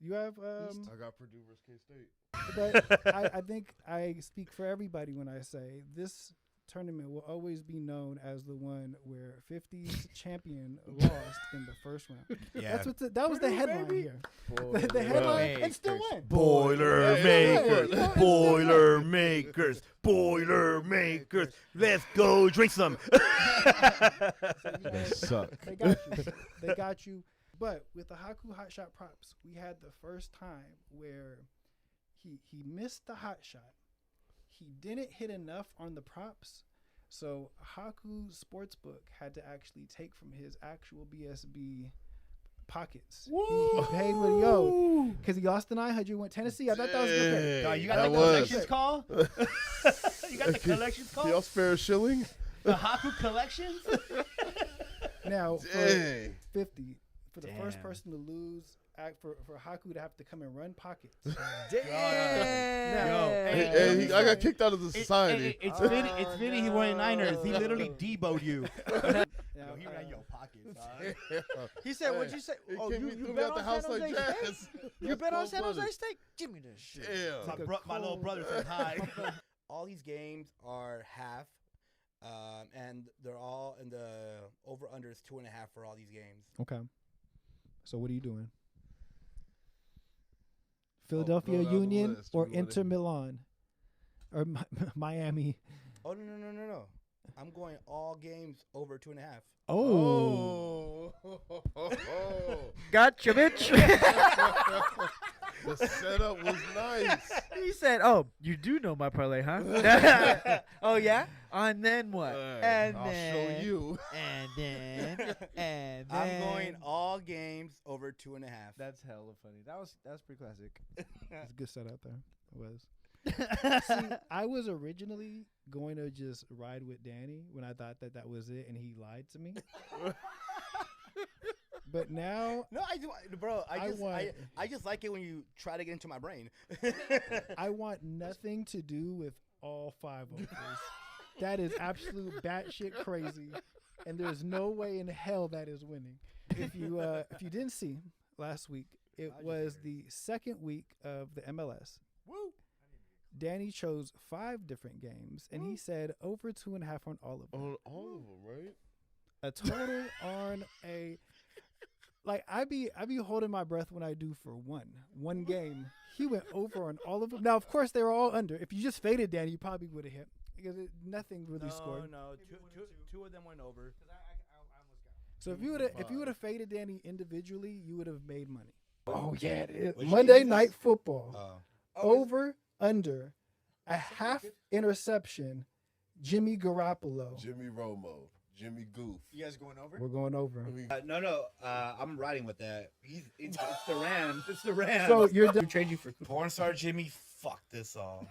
You have. I got Purdue versus K-State. But I think I speak for everybody when I say this tournament will always be known as the one where 50's champion lost in the first round. Yeah. That was the headline here. The headline and still win. Boilermakers, Boilermakers, Boilermakers. Let's go drink some. They suck. They got you. But with the Haku Hot Shot props, we had the first time where he missed the hot shot. He didn't hit enough on the props. So Haku Sportsbook had to actually take from his actual BSB pockets. He paid with because he lost the 900, went Tennessee. I thought that was good. You got the collections call? You got the collections call? Y'all spare a shilling? The Haku collections? Now, for 50, for the first person to lose, for Haku to have to come and run pockets. Hey, I got kicked out of the society. It's fitting he won Niners. He literally deboed you. He ran your pockets. He said, "What'd you say? Oh, you bet on San Jose State? You bet on San Jose State? Give me this shit." Yeah. My little brother said hi. All these games are half, and they're all in the over/under is 2.5 for all these games. Okay. So what are you doing? Philadelphia Union or Inter Milan or Miami? Oh no! I'm going all games over 2.5. Oh. Gotcha, bitch. The setup was nice. He said, "Oh, you do know my parlay, huh?" Oh yeah. And then what? And I'll then show you. And then I'm going all games over 2.5. That's hella funny. That's pretty classic. It's a good setup there. It was. See, I was originally going to just ride with Danny when I thought that was it, and he lied to me. But now, No, I do, bro. I just like it when you try to get into my brain. I want nothing to do with all 5 of this. That is absolute batshit crazy, and there's no way in hell that is winning. If you didn't see last week, it was the second week of the MLS. Woo! Danny chose 5 different games, and he said over 2.5 on all of them. On all of them, right? A total on a like I be holding my breath when I do for one game. He went over on all of them. Now, of course, they were all under. If you just faded Danny, you probably would have hit because nothing really scored. No, two of them went over. So if you would have faded Danny individually, you would have made money. Oh yeah, it is. Which Monday game is Night this? Football. Over under a half interception. Jimmy Garoppolo. Jimmy Romo. Jimmy Goof. You guys going over? We're going over. No. I'm riding with that. It's the Rams. It's the Rams. So you're done. Trade you for Porn star Jimmy. Fuck this all.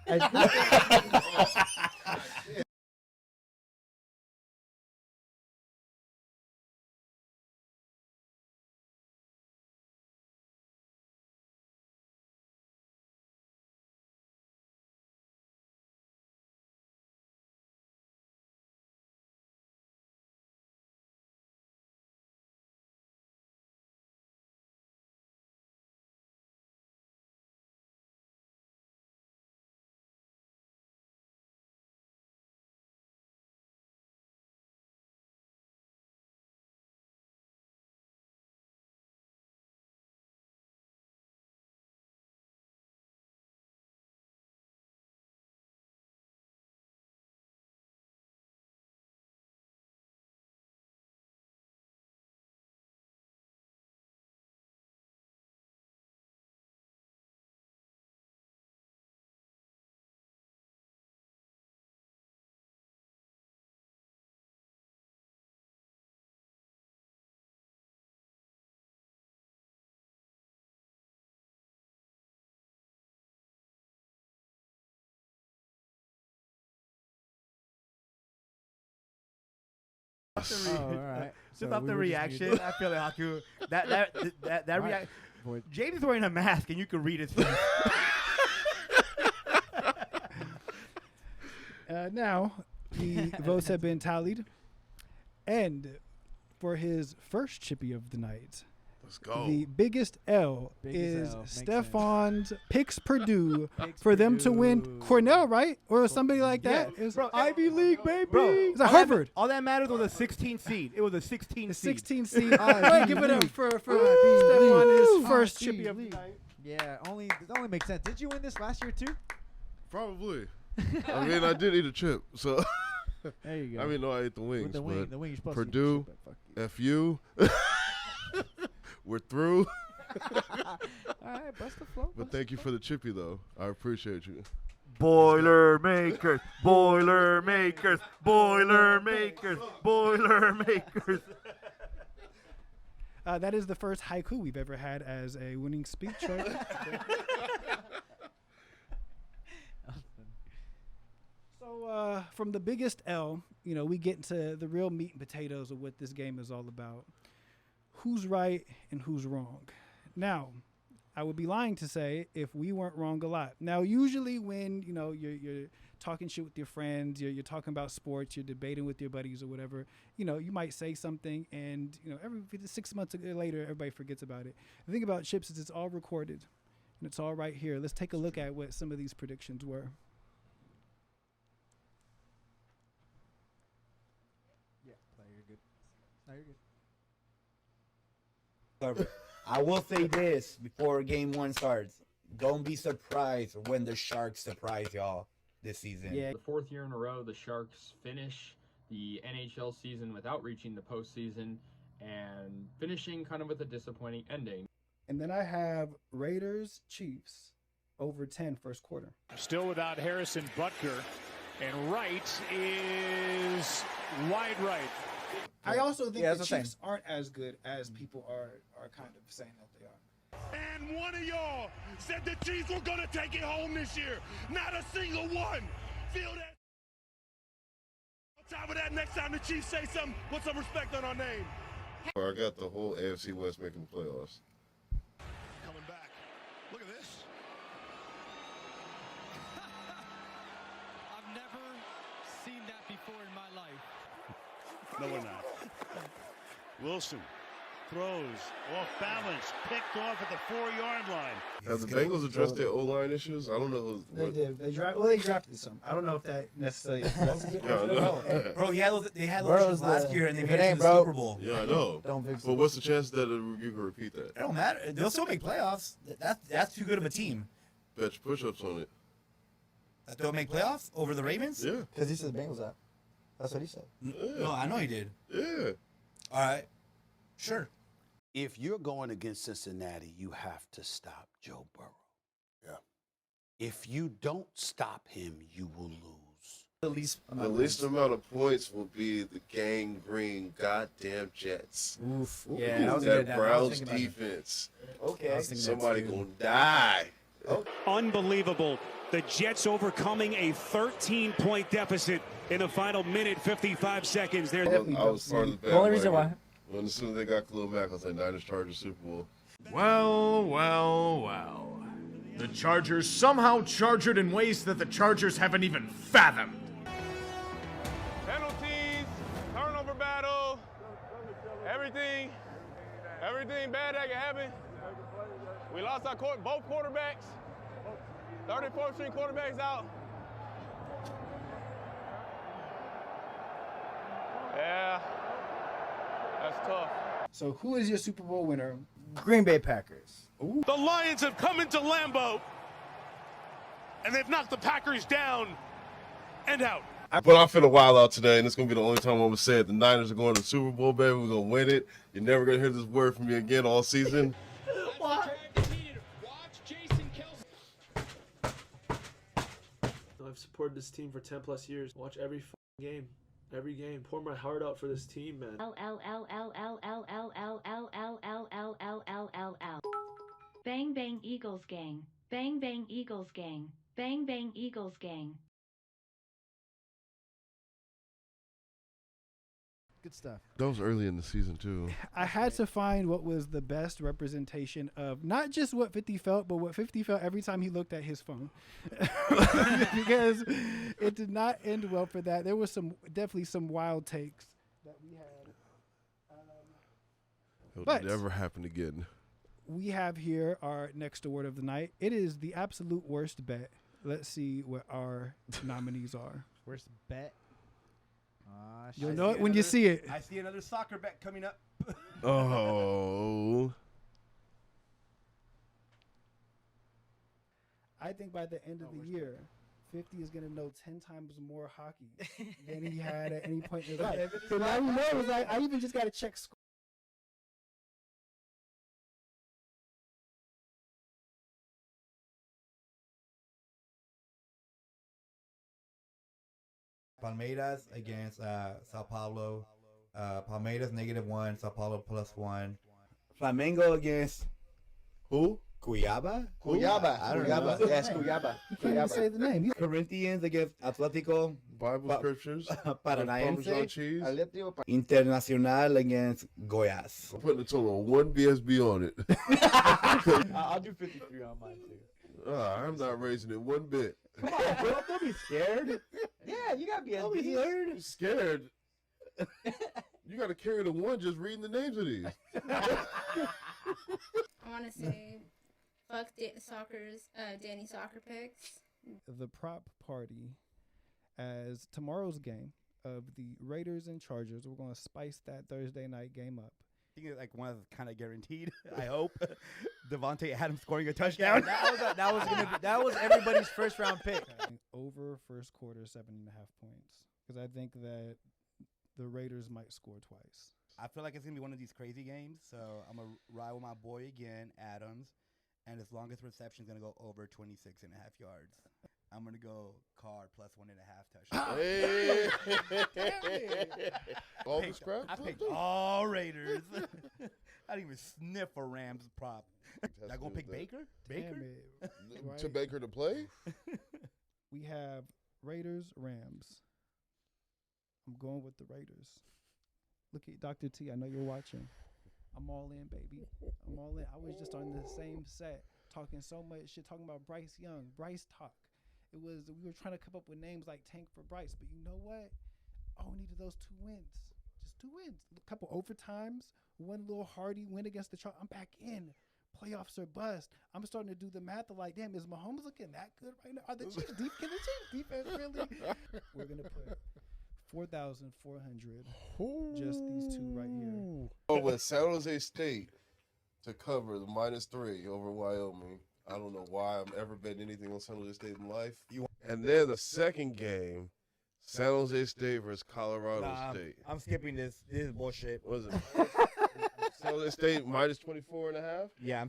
Oh, all right. Just off the reaction, I feel like Haku, that reaction. James is wearing a mask, and you can read his face. Now, the votes have been tallied. And for his first chippy of the night, Let's go. the biggest L Biggest is L, makes Stefan's picks Purdue for them to win Cornell, right? Or somebody like that. Yeah. It was Bro, Ivy League, baby. Bro, It's at Harvard. All that matters was a 16 seed. It was a 16 The seed. 16 seed. Right, give it up for Stefan, his first chippy of the night. Yeah, it only makes sense. Did you win this last year too? Probably. I mean, I did eat a chip, so. There you go. I mean, no, I ate the wings. With the wing, you're supposed Purdue, to FU. We're through. All right, bust the flow. But thank you for the chippy, though. I appreciate you. Boilermakers, Boilermakers, Boilermakers, Boilermakers. That is the first haiku we've ever had as a winning speech, right? So from the biggest L, we get into the real meat and potatoes of what this game is all about. Who's right and who's wrong? Now, I would be lying to say if we weren't wrong a lot. Now, usually when you're talking shit with your friends, you're talking about sports, you're debating with your buddies or whatever, you might say something, and every 6 months later, everybody forgets about it. The thing about Chips is it's all recorded, and it's all right here. Let's take a look at what some of these predictions were. Yeah, play. You're good. No, you're good. I will say this before game one starts. Don't be surprised when the Sharks surprise y'all this season. Yeah. The fourth year in a row, the Sharks finish the NHL season without reaching the postseason and finishing kind of with a disappointing ending. And then I have Raiders Chiefs over 10 first quarter. Still without Harrison Butker, and Wright is wide right. I also think Yeah, the it's the Chiefs aren't as good as people are kind of saying that they are. And one of y'all said the Chiefs were going to take it home this year. Not a single one. Feel that. On top of that, next time the Chiefs say something, put some respect on our name. I got the whole AFC West making playoffs. Coming back. Look at this. I've never seen that before in my life. No, we're not. Wilson throws off balance, picked off at the 4-yard line. Have the Bengals addressed their O-line issues? I don't know. They did. They drafted some. I don't know if that necessarily. Bro, they had those issues last year, and they made it to the Super Bowl. Yeah, I know. But what's the chance that you can repeat that? It don't matter. They'll still make playoffs. That's too good of a team. Bet your push-ups on it. That they'll make playoffs over the Ravens? Yeah. Because he said Bengals out. That's what he said. No, I know he did. Yeah. All right. Sure. if you're going against Cincinnati, you have to stop Joe Burrow. Yeah. If you don't stop him, you will lose. The least amount of points will be the gangrene goddamn Jets. Oof. Yeah, that was that good. Browns defense. Okay. Somebody gonna die. Unbelievable. The Jets overcoming a 13-point deficit in the final minute, 55 seconds. There. I was part of the The only reason why. When as soon as they got Khalil Mack, I was like, Niners Chargers Super Bowl. Well. The Chargers somehow chargered in ways that the Chargers haven't even fathomed. Penalties, turnover battle, everything bad that can happen. We lost our both quarterbacks. 34th string quarterbacks out. Yeah, that's tough. So who is your Super Bowl winner? Green Bay Packers. Ooh. The Lions have come into Lambeau, and they've knocked the Packers down and out. But I'm feeling wild out today, and it's going to be the only time I'm going to say it. The Niners are going to the Super Bowl, baby. We're going to win it. You're never going to hear this word from me again all season. I've supported this team for 10 plus years. Watch every game. Every game. Pour my heart out for this team, man. Bang bang Eagles gang. Bang bang Eagles gang. Bang bang Eagles gang. Good stuff. That was early in the season, too. I had to find what was the best representation of not just what 50 felt, but what 50 felt every time he looked at his phone. Because it did not end well for that. There was definitely some wild takes that we had. It'll never happen again. We have here our next award of the night. It is the absolute worst bet. Let's see what our nominees are. Worst bet? You'll know it when you see it. I see another soccer bet coming up. Oh. I think by the end of the year, 50 is going to know 10 times more hockey than he had at any point in his life. So now he knows. I even just got to check score. Palmeiras against Sao Paulo. Palmeiras -1, Sao Paulo +1. Flamengo against who? Cuiabá? I don't know. Yes, Cuyaba. You can't even say the name. Corinthians against Atlético. Bible scriptures. Paranaense. Cheese. Internacional against Goiás. I'm putting a total of 1 BSB on it. I'll do 53 on mine too. I'm not raising it one bit. Come on, bro. Don't be scared. Yeah, you gotta be scared. Scared? You gotta carry the one just reading the names of these. I want to say, fuck Danny Soccer Picks. The prop party as tomorrow's game of the Raiders and Chargers. We're going to spice that Thursday night game up. I think it's like one of kind of guaranteed. I hope Devontae Adams scoring a touchdown. That was everybody's first round pick. Over first quarter 7.5 points because I think that the Raiders might score twice. I feel like it's gonna be one of these crazy games, so I'm gonna ride with my boy again, Adams, and his longest reception is gonna go over 26.5 yards. I'm gonna go Carr +1.5 touchdowns. All the scrap? I picked all Raiders. I didn't even sniff a Rams prop. Y'all gonna pick Baker? To Baker to play? We have Raiders, Rams. I'm going with the Raiders. Look at Dr. T. I know you're watching. I'm all in, baby. I'm all in. I was just on the same set talking so much shit, talking about Bryce Young, Bryce talk. We were trying to come up with names like Tank for Bryce, but you know what? All we needed those 2 wins. Just 2 wins. A couple overtimes, one little hardy win against the Chargers. I'm back in. Playoffs are bust. I'm starting to do the math of like, damn, is Mahomes looking that good right now? Are the Chiefs deep? Can the Chiefs defense really? We're gonna put 4,400. Just these 2 right here. Oh, with San Jose State to cover the -3 over Wyoming. I don't know why I'm ever betting anything on San Jose State in life. And then the second game, San Jose State versus Colorado State. I'm skipping this. This is bullshit. What is it? San Jose State minus 24.5. Yeah,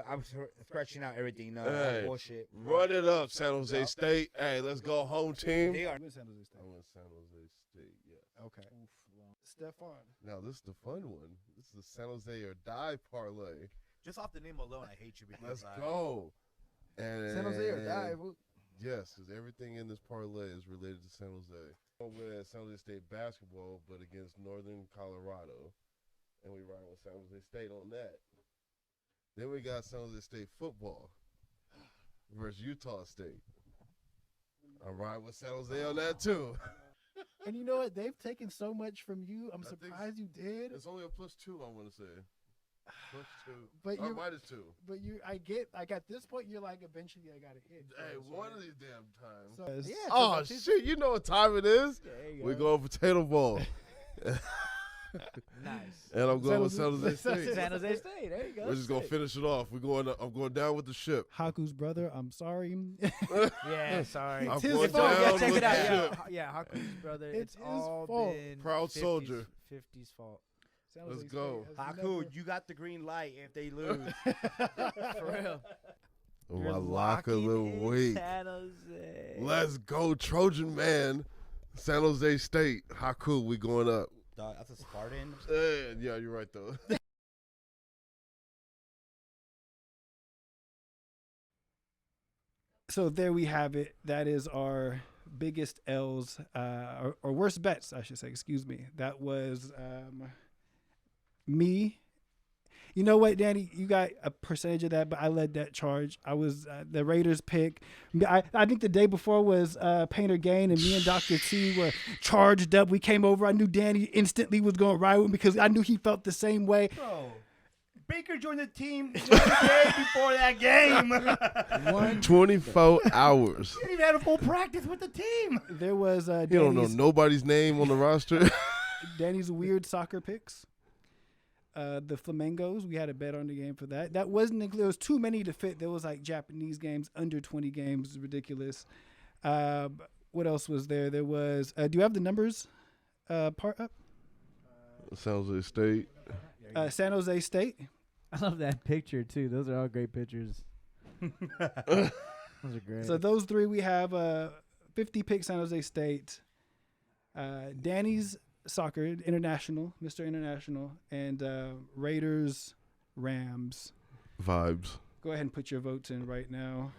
I'm scratching out everything. No, Hey, bullshit. Run it up, San Jose State. Hey, let's go home team. They are. I went San Jose State. I went San Jose State. Yeah. Okay. Stephon. Now this is the fun one. This is the San Jose or die parlay. Just off the name alone, I hate you. Let's go. And San Jose or die. Yes, because everything in this parlay is related to San Jose. We're at San Jose State basketball, but against Northern Colorado, and we ride with San Jose State on that. Then we got San Jose State football versus Utah State. I'm riding with San Jose on that too. And you know what? They've taken so much from you. I'm surprised you did. It's only a +2, I want to say. +2. But or you -2. But at this point, you're like, eventually I got to hit. Hey, one of these damn times. So, yeah, oh, shit. You know what time it is. We're going potato ball. Nice. And I'm going with San Jose State. San Jose State. There you go. We're just going to finish it off. I'm going down with the ship. Haku's brother, I'm sorry. Yeah, sorry. I'm It's going his fault. down Yeah, check with it out. the Yeah, ship. yeah, Haku's brother. It's It's his all fault. been Proud 50s soldier. 50s fault. San Let's Jose go. State has Haku, never- you got the green light if they lose. For real. Oh, You're my lock of the locking in week. San Jose. Let's go, Trojan man. San Jose State. Haku, we going up. Dog, that's a Spartan. Yeah, you're right, though. So there we have it. That is our biggest L's, or worst bets, I should say. Excuse me. That was me. You know what, Danny? You got a percentage of that, but I led that charge. I was the Raiders pick. I think the day before was Painter Gain, and me and Dr. T were charged up. We came over. I knew Danny instantly was going to ride with me because I knew he felt the same way. Bro, Baker joined the team the day before that game. 24 hours. He didn't even have a full practice with the team. There was You don't know nobody's name on the roster. Danny's weird soccer picks. The Flamingos, we had a bet on the game for that. That wasn't included. There was too many to fit. There was like Japanese games, under 20 games, ridiculous. What else was there? There was. Do you have the numbers part up? San Jose State. San Jose State. I love that picture too. Those are all great pictures. Those are great. So those three we have 50 picks San Jose State. Danny's soccer international, Mr. International, and Raiders Rams. Vibes. Go ahead and put your votes in right now.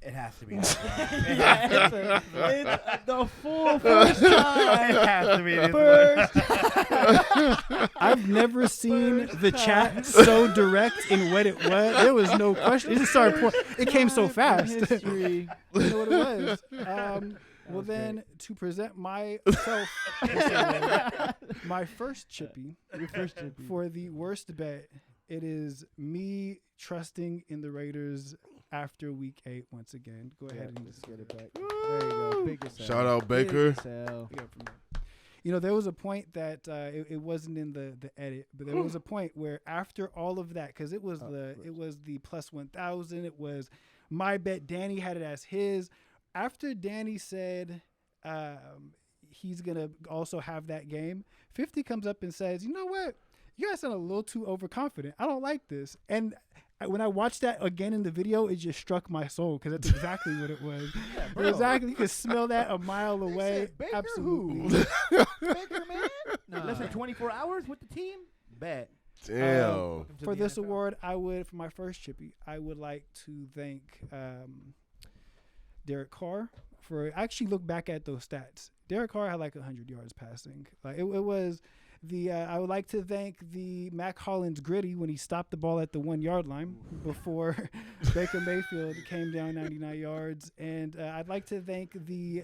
It has to be. It's the full first time. It has to be this First. I've never seen the chat so direct in what it was. There was no question. It just started pouring. It came so fast. History. You know what it was. Well, then, to present myself, my first chippy, for the worst bet, it is me trusting in the Raiders after week 8 once again. Go ahead and just get it back. There you go. Biggest Shout out Baker. You know, there was a point that it wasn't in the edit, but there was a point where after all of that, because it was the plus 1,000, it was my bet. Danny had it as his. After Danny said he's gonna also have that game, 50 comes up and says, "You know what? You guys sound a little too overconfident. I don't like this." And when I watched that again in the video, it just struck my soul because that's exactly what it was. Yeah, exactly, you could smell that a mile away. Baker Absolutely. Baker, man? Less than 24 hours with the team? Bet. Damn. For this award, for my first chippy, I would like to thank Derek Carr for. I actually look back at those stats. Derek Carr had like 100 yards passing. Like it was. I would like to thank the Mac Hollins gritty when he stopped the ball at the 1 yard line before Baker Mayfield came down 99 yards. And I'd like to thank the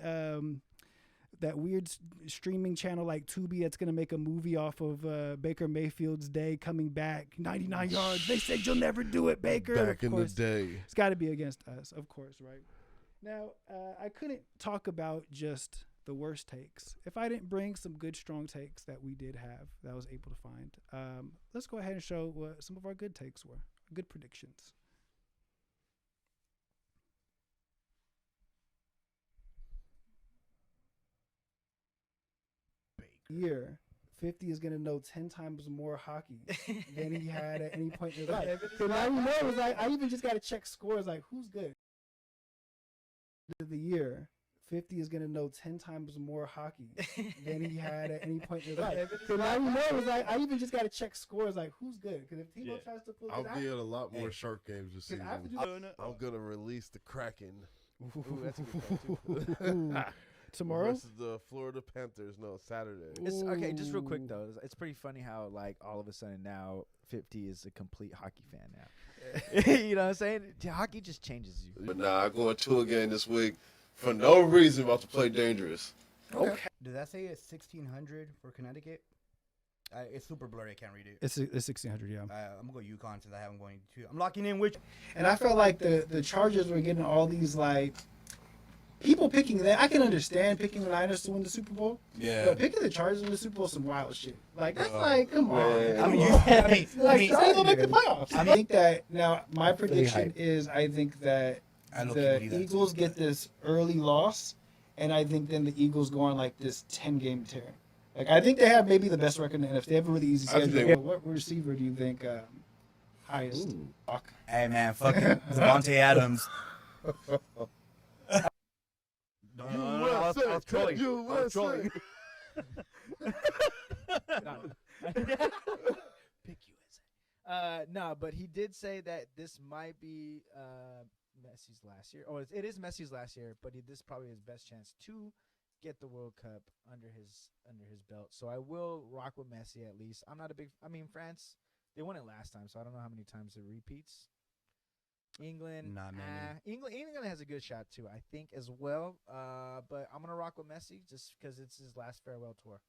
that weird streaming channel like Tubi that's going to make a movie off of Baker Mayfield's day coming back 99 yards. They said you'll never do it, Baker. Back in the day. It's got to be against us, of course, right? Now, I couldn't talk about just the worst takes if I didn't bring some good, strong takes that we did have that I was able to find. Let's go ahead and show what some of our good takes were, good predictions. Year 50 is gonna know 10 times more hockey than he had at any point in his life. So now he knows. Like, I even just gotta check scores. Like, who's good? Of the year, 50 is gonna know 10 times more hockey than he had at any point in his life. So now he knows. Like, I even just gotta check scores. Like, who's good? Because if Tebow tries to pull, I'll be at a lot more Shark games this season. I'm gonna release the Kraken. Ooh, that's a good one, too. Tomorrow versus the Florida Panthers. No, Saturday. It's, okay, just real quick though, it's pretty funny how like all of a sudden now 50 is a complete hockey fan now. You know what I'm saying? Hockey just changes you. But nah, I'm going to a game this week for no reason. About to play dangerous. Okay. Does that say it's 1600 for Connecticut? It's super blurry. I can't read it. It's 1600. Yeah. I'm gonna go UConn since I haven't going to. I'm locking in which. And I felt like the Chargers were getting all these like people picking that. I can understand picking the Niners to win the Super Bowl. Yeah. But picking the Chargers to win the Super Bowl is some wild shit. Like that's like, come on. I mean, they gonna make the playoffs. I think that now my prediction is I think that the Eagles get this early loss, and I think then the Eagles go on like this 10-game tear. Like I think they have maybe the best record in the NFC. They have a really easy schedule. What receiver do you think highest? Hey man, fucking Devontae Adams. I was trolling. Pick USA. No, but he did say that this might be Messi's last year. Oh, it is Messi's last year, but this is probably his best chance to get the World Cup under his belt. So I will rock with Messi at least. I'm not a big. I mean, France, they won it last time, so I don't know how many times it repeats. England, England has a good shot too, I think, as well. But I'm gonna rock with Messi just because it's his last farewell tour.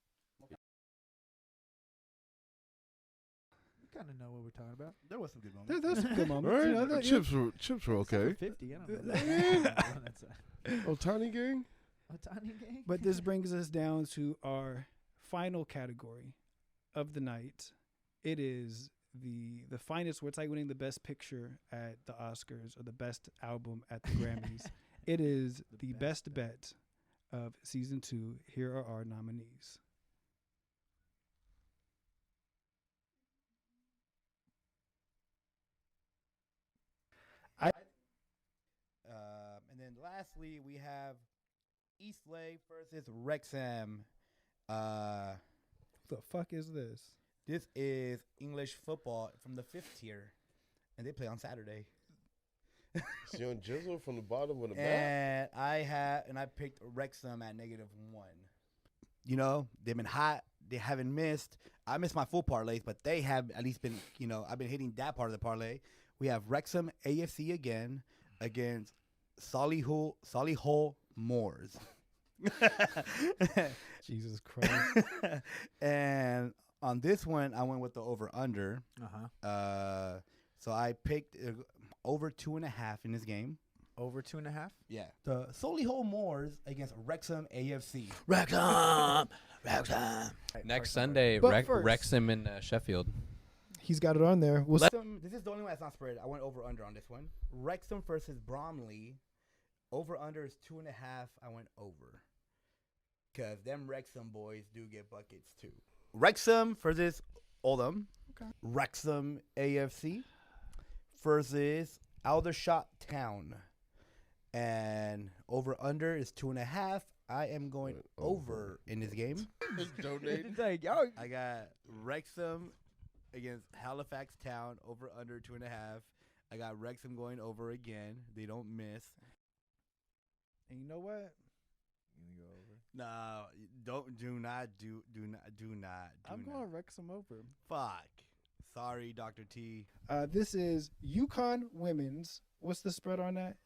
You kind of know what we're talking about. There was some good moments. There's some good moments. Right? You know, Chips were okay. 50, I don't know. Otani gang. Otani gang. But this brings us down to our final category of the night. It is the finest. We're like winning the best picture at the Oscars or the best album at the Grammys. It is the best bet of season 2. Here are our nominees. And then lastly, we have Eastlake versus Wrexham. What the fuck is this? This is English football from the 5th tier, and they play on Saturday. Is on Jizzle from the bottom of the map? And I picked Wrexham at -1. You know, they've been hot. They haven't missed. I missed my full parlays, but they have at least been, you know, I've been hitting that part of the parlay. We have Wrexham AFC again against Solihull Moors. Jesus Christ. And on this one, I went with the over-under. So I picked over 2.5 in this game. Over 2.5? Yeah. The Solihull Moors against Wrexham AFC. Wrexham! Next Sunday, Wrexham in Sheffield. He's got it on there. Wrexham, this is the only one that's not spread. I went over-under on this one. Wrexham versus Bromley. Over-under is 2.5. I went over. Because them Wrexham boys do get buckets too. Wrexham versus Oldham. Okay. Wrexham AFC versus Aldershot Town. And over-under is 2.5. I am going over in this game. I got Wrexham against Halifax Town, over-under 2.5. I got Wrexham going over again. They don't miss. And you know what? You gonna go over? No, do not. I'm going Wrexham over. Fuck. Sorry, Dr. T. This is UConn women's. What's the spread on that?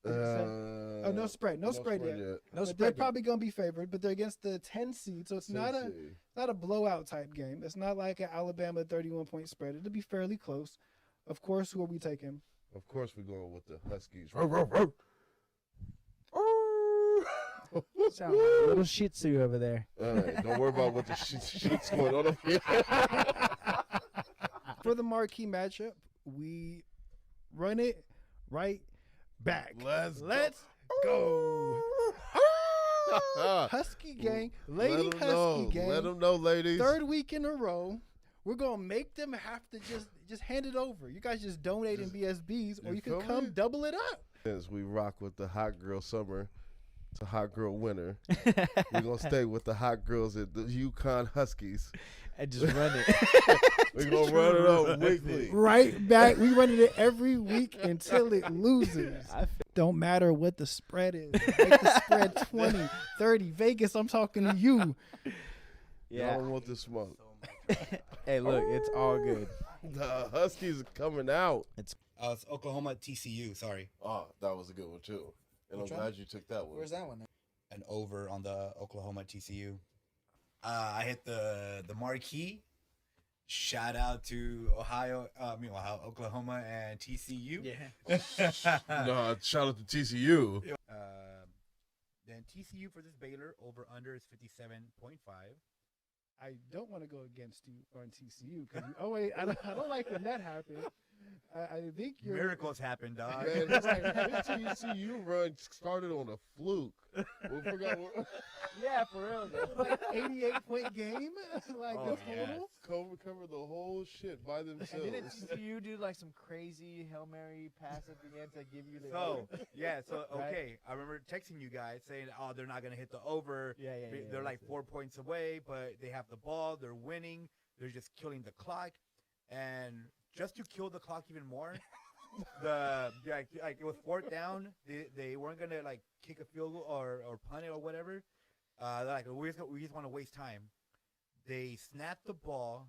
No spread. No spread yet. No spread. They're probably gonna be favored, but they're against the 10 seed, so it's not a blowout type game. It's not like an Alabama 31-point spread. It'll be fairly close. Of course, who are we taking? Of course, we're going with the Huskies. Sound like a little Shih Tzu over there. Don't worry about what the shit's going on up here. For the marquee matchup, we run it right back. Let's go. Husky gang, Lady Let 'em Husky know. gang. Let 'em know, ladies. Third week in a row. We're gonna make them have to just hand it over. You guys just donate in BSBs, or you can feel come me? double it up. Since we rock with the hot girl summer, it's a hot girl winter. We're gonna stay with the hot girls at the Yukon Huskies and just run it. We're gonna run it up weekly. Right back. We running it every week until it loses. Don't matter what the spread is. Make the spread 20, 30. Vegas, I'm talking to you. Y'all don't want the smoke. Hey, look, it's all good. The Huskies are coming out. It's Oklahoma TCU. Sorry. Oh, that was a good one too. And Which I'm one? glad you took that one. Where's that one? An over on the Oklahoma TCU. I hit the marquee. Shout out to Oklahoma and TCU. Yeah. No, shout out to TCU. Then TCU for this Baylor over under is 57.5. I don't want to go against you on TCU because I don't like when that happens. I think Miracles happen, dog. Man, this TCU run started on a fluke. We forgot what. Yeah, for real. Like 88-point game, like the total. Covered the whole shit by themselves. And didn't TCU do like some crazy Hail Mary pass at the end to give you the So over? okay, I remember texting you guys saying, "Oh, they're not gonna hit the over. Yeah, They're like 4 points away, but they have the ball. They're winning. They're just killing the clock, and just to kill the clock even more." Like it was fourth down. They weren't gonna like kick a field goal or punt it or whatever. They're like, we just want to waste time. They snapped the ball,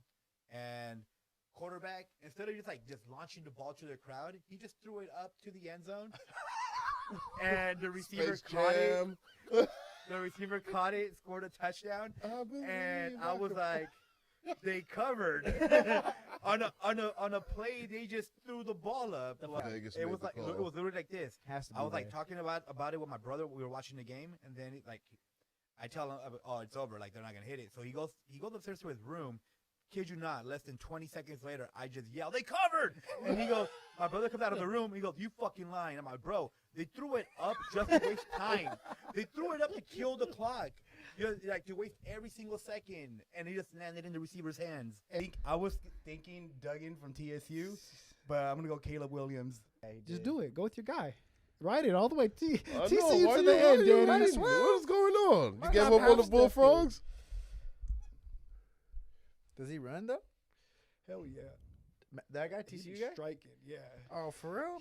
and quarterback, instead of just launching the ball to the crowd, he just threw it up to the end zone, and the receiver caught it. The receiver caught it, scored a touchdown, and I was like, they covered on a play. They just threw the ball up. It was literally like this. I was like talking about it with my brother. We were watching the game, and then I tell him, "Oh, it's over. Like they're not gonna hit it." So he goes upstairs to his room. Kid you not, less than 20 seconds later, I just yell, "They covered!" And he goes, my brother comes out of the room. He goes, "You fucking lying." I'm like, "Bro, they threw it up just to waste time. They threw it up to kill the clock. To waste every single second." And he just landed in the receiver's hands. I was thinking Duggan from TSU, but I'm going to go Caleb Williams. Just do it. Go with your guy. Ride it all the way. TCU why to you- the why end, you Danny. riding? What is going on? Why You gave not up on the half-step Bullfrogs? Does he run though? Hell yeah. That guy, TCU guy? Striking, yeah. Oh, for real?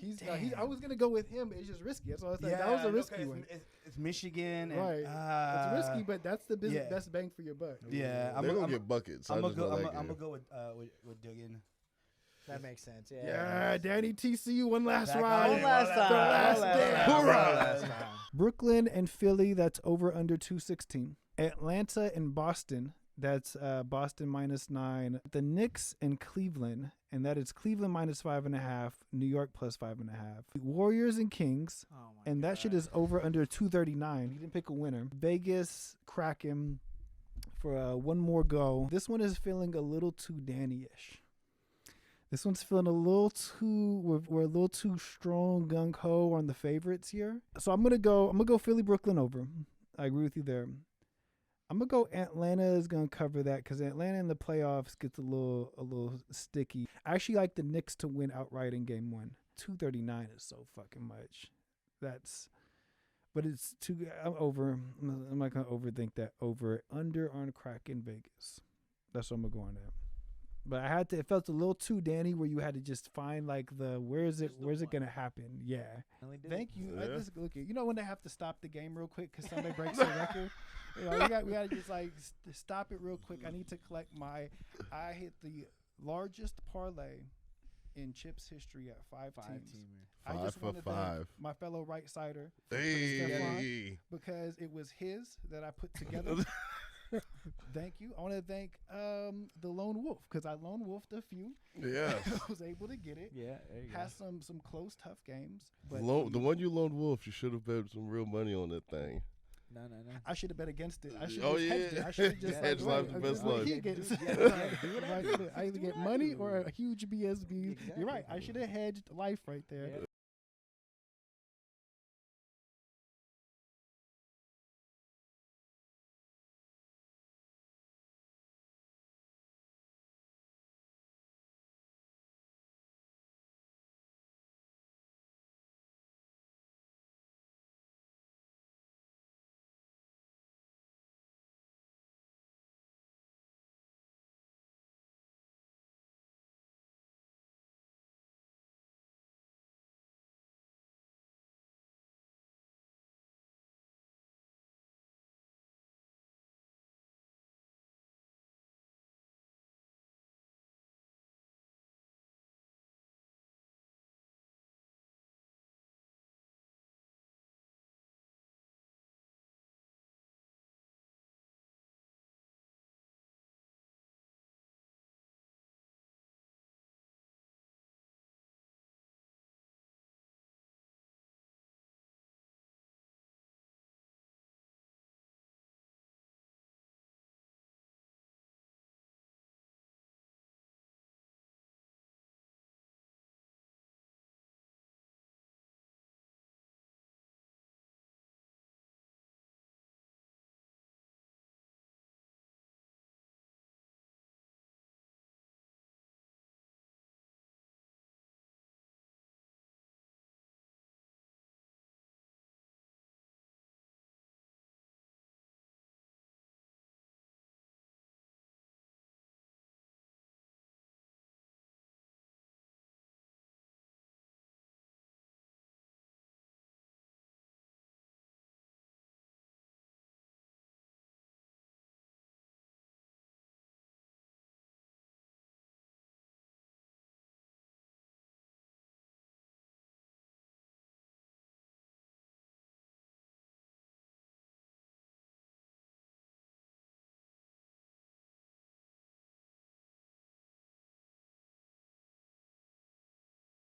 I was gonna go with him, but it's just risky. That's all I said. That was a risky one. It's Michigan. And, Right. It's risky, but that's the best bang for your buck. Yeah, They're going to get buckets. I'm going to go with Duggan. That makes sense. Yeah, Danny, TCU, one last Back ride. on. One last time. The last One last day. time. Hoorah. One last time. Brooklyn and Philly, that's over under 216. Atlanta and Boston, that's Boston -9. The Knicks and Cleveland, and that is Cleveland -5.5, New York +5.5. Warriors and Kings, and that shit is over under 239. He didn't pick a winner. Vegas, Kraken for one more go. This one is feeling a little too Danny-ish. This one's feeling a little too. We're a little too strong, gung ho on the favorites here. So I'm gonna go Philly, Brooklyn over. I agree with you there. I'm gonna go Atlanta is gonna cover that because Atlanta in the playoffs gets a little sticky. I actually like the Knicks to win outright in Game 1. 239 is so fucking much. But it's too. I'm over. I'm not gonna overthink that. Over under on Kraken Vegas. That's what I'm gonna go on that. But I had to. It felt a little too Danny, where you had to just find like where's it gonna happen? Yeah. Thank you. Yeah. Look, you know when they have to stop the game real quick because somebody breaks the record. You know, we got to just stop it real quick. I need to collect I hit the largest parlay in Chips history at five teams. I just want to thank my fellow right sider, Stefan, because it was his that I put together. Thank you. I want to thank the Lone Wolf because I lone wolfed a few. Yeah, I was able to get it. Yeah, there you had some close, tough games. But the one you lone wolf, you should have bet some real money on that thing. No. I should have bet against it. I should Oh, have hedged yeah. it. I should have just Hedge life the best life. I either get money or a huge BSB. You're right. I should have hedged life right there. Yeah.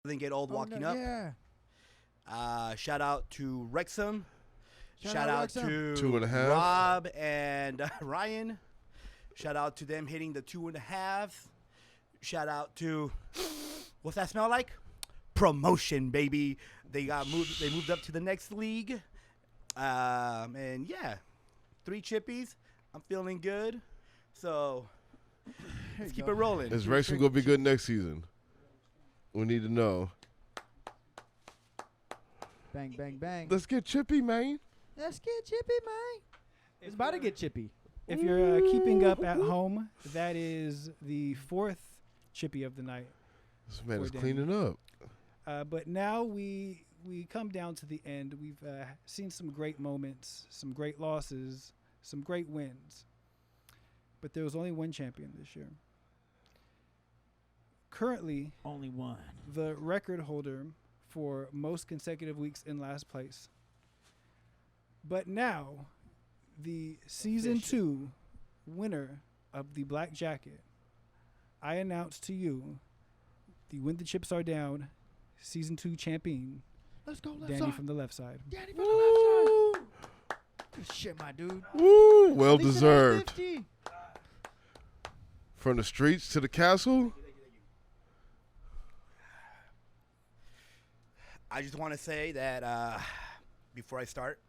Doesn't get old walking up. Yeah. Shout out to Wrexham. Shout out out to 2.5. Rob and Ryan. Shout out to them hitting the 2.5. Shout out to what's that smell like? Promotion, baby. They moved up to the next league. And yeah, 3 Chippies. I'm feeling good. So let's keep it rolling. Is Wrexham going to be good next season? We need to know. Bang, bang, bang. Let's get chippy, man. Let's get chippy, man. It's about to get chippy. If you're keeping up at home, that is the 4th Chippy of the night. This man is Danny. cleaning up. But now we come down to the end. We've seen some great moments, some great losses, some great wins. But there was only one champion this year. Currently, only one. The record holder for most consecutive weeks in last place. But now, the season 2 winner of the Black Jacket, I announce to you the When the Chips Are Down season 2 champion. Let's go, left Danny side. from the left side. Danny from the left side. Good shit, my dude. Woo! Well At least it ain't deserved. 50. From the streets to the castle. I just want to say that before I start,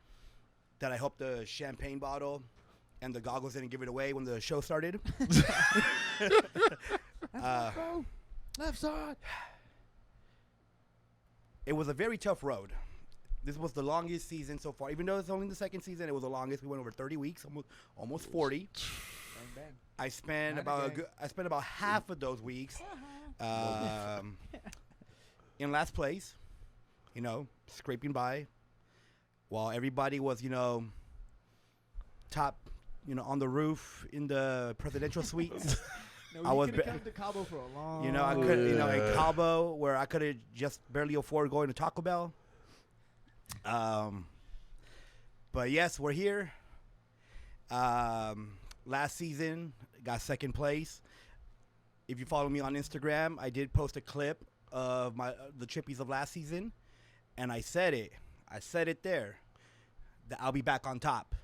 that I hope the champagne bottle and the goggles didn't give it away when the show started. Left side. It was a very tough road. This was the longest season so far. Even though it's only the second season, it was the longest. We went over 30 weeks, almost 40. Bang, bang. I spent about half of those weeks in last place, scraping by, while everybody was, top, on the roof in the presidential suites. No, I was come to Cabo for a long. I could, in Cabo, where I could have just barely afford going to Taco Bell. But yes, we're here. Last season, got second place. If you follow me on Instagram, I did post a clip of the Chippies of last season, and I said it. I said it there that I'll be back on top.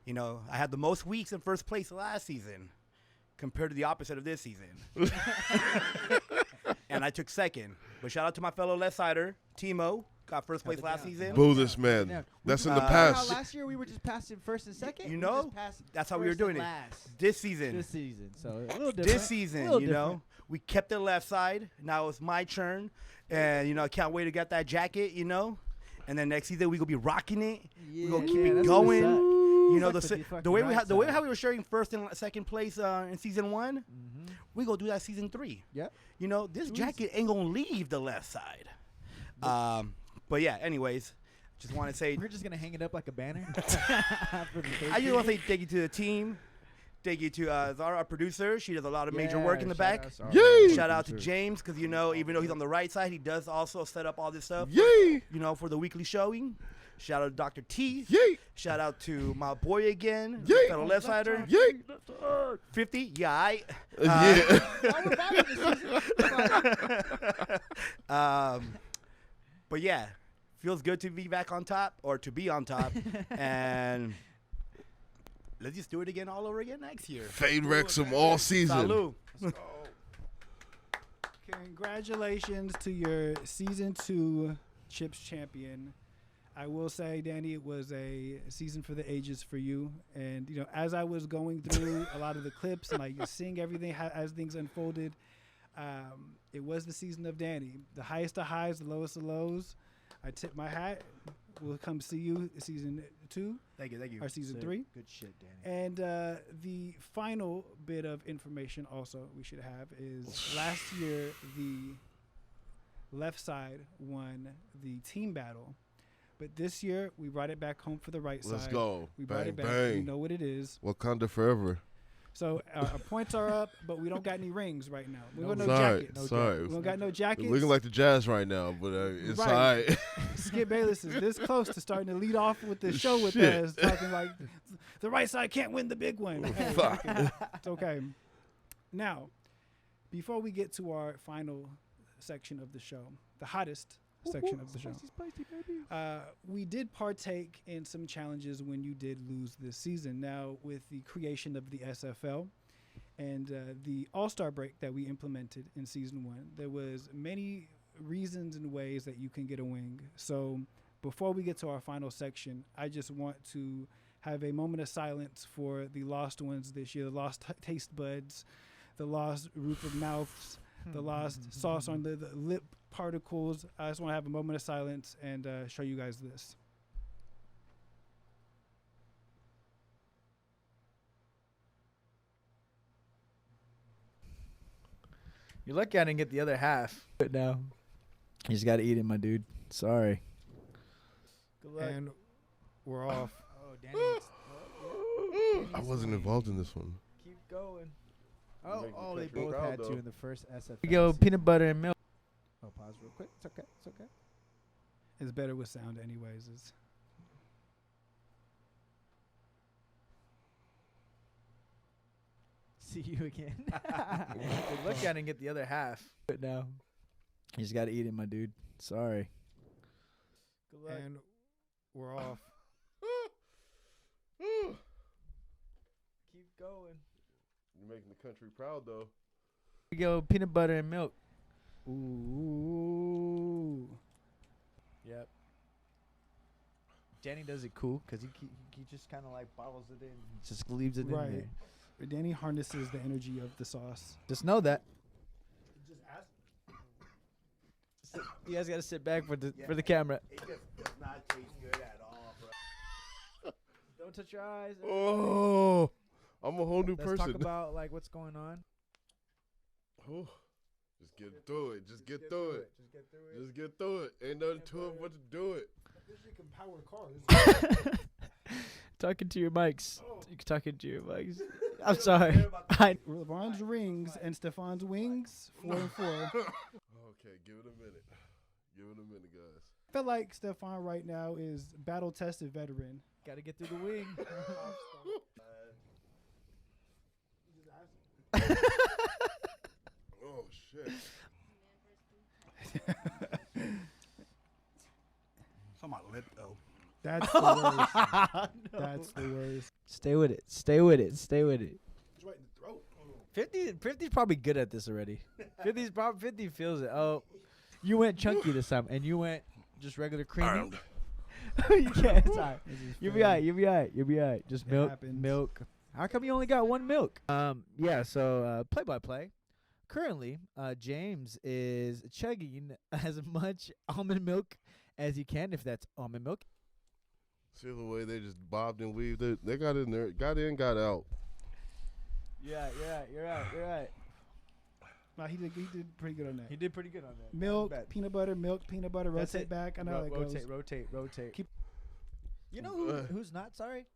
I had the most weeks in first place last season compared to the opposite of this season. And I took second. But shout out to my fellow left sider, Timo. Got first place last season. Boo this man. That's in the past. Last year we were just passing first and second. That's how we were doing it. This season. So a little different. This season, we kept the left side. Now it's my turn, and I can't wait to get that jacket. And then next season we gonna be rocking it. We gonna keep it going. The way how we were sharing first and second place in season 1, we gonna do that season 3. Yep. This jacket ain't gonna leave the left side. But yeah, anyways, just want to say we're just gonna hang it up like a banner. I just want to say thank you to the team. Thank you to Zara, our producer. She does a lot of major work in the back. Shout out to James, because even though he's on the right side, he does also set up all this stuff. For the weekly showing. Shout out to Dr. T. Shout out to my boy again, fellow left sider. 50. Yeah, but yeah, feels good to be back on top, or to be on top, and let's just do it again all over again next year. Fade Wrexham all season. Salud. Congratulations to your season 2 Chips champion. I will say, Danny, it was a season for the ages for you. And, as I was going through a lot of the clips and seeing everything as things unfolded, it was the season of Danny. The highest of highs, the lowest of lows. I tip my hat. We'll come see you season 2. Thank you. Or season 3. Good shit, Danny. And the final bit of information also we should have is last year the left side won the team battle. But this year, we brought it back home for the right side. Let's go. We brought it back. Bang. You know what it is. Wakanda forever. So our points are up, but we don't got any rings right now. We got no sorry, jackets. Sorry. We don't got no jackets. We're looking like the Jazz right now, but it's all right. Skip Bayless is this close to starting to lead off with the show with us, talking like the right side can't win the big one. Hey, it's okay. Now, before we get to our final section of the show, the hottest section of the show. We did partake in some challenges when you did lose this season. Now, with the creation of the SFL and the All-Star break that we implemented in season 1, there was many reasons and ways that you can get a wing. So before we get to our final section, I just want to have a moment of silence for the lost ones this year, the lost taste buds, the lost roof of mouths, the lost sauce on the lip particles. I just want to have a moment of silence and show you guys this. You're lucky I didn't get the other half. But now, you just got to eat it, my dude. Sorry. Good luck. And we're off. Oh, Danny. I wasn't involved in this one. Keep going. Make the Oh, they country both proud, had though. to in the first SFL. We go peanut butter and milk. Oh, pause real quick. It's okay. It's okay. It's better with sound anyways. See you again. Good luck I didn't get the other half. But now, you just got to eat it, my dude. Sorry. Good luck. And we're off. Keep going. You're making the country proud, though. We go peanut butter and milk. Ooh. Yep. Danny does it cool because he just kind of like bottles it in, just leaves it in there. Danny harnesses the energy of the sauce. Just know that. You guys got to sit back for the camera. It just does not taste good at all, bro. Don't touch your eyes. Oh, I'm a whole new Let's person. talk about like what's going on. Oh, just get through it. Just get through it. Just get through it. Just get through it. Ain't nothing to it but to do it. You can power cars. Talking to your mics. Talking to your mics. I'm sorry. LeBron's rings and Stefan's wings. 4 and 4. Okay, give it a minute. Give it a minute, guys. I feel like Stefan right now is battle-tested veteran. Got to get through the wing. Oh, shit. It's on my lip, though. That's the worst. That's the worst. Stay with it. Stay with it. Stay with it. It's right in the throat. 50's probably good at this already. 50 feels it. Oh, you went chunky this time, and you went just regular creamy. You can't. It's all right. You'll be all right. You'll be all right. You'll be all right. Just milk. How come you only got one milk? Yeah. So play-by-play. Currently, James is chugging as much almond milk as he can, if that's almond milk. See the way they just bobbed and weaved it? They got in there, got in, got out. Yeah, you're right. No, he did pretty good on that. He did pretty good on that. Milk, peanut butter, rotate back. I know how that goes. Rotate. Keep. You know who's not sorry?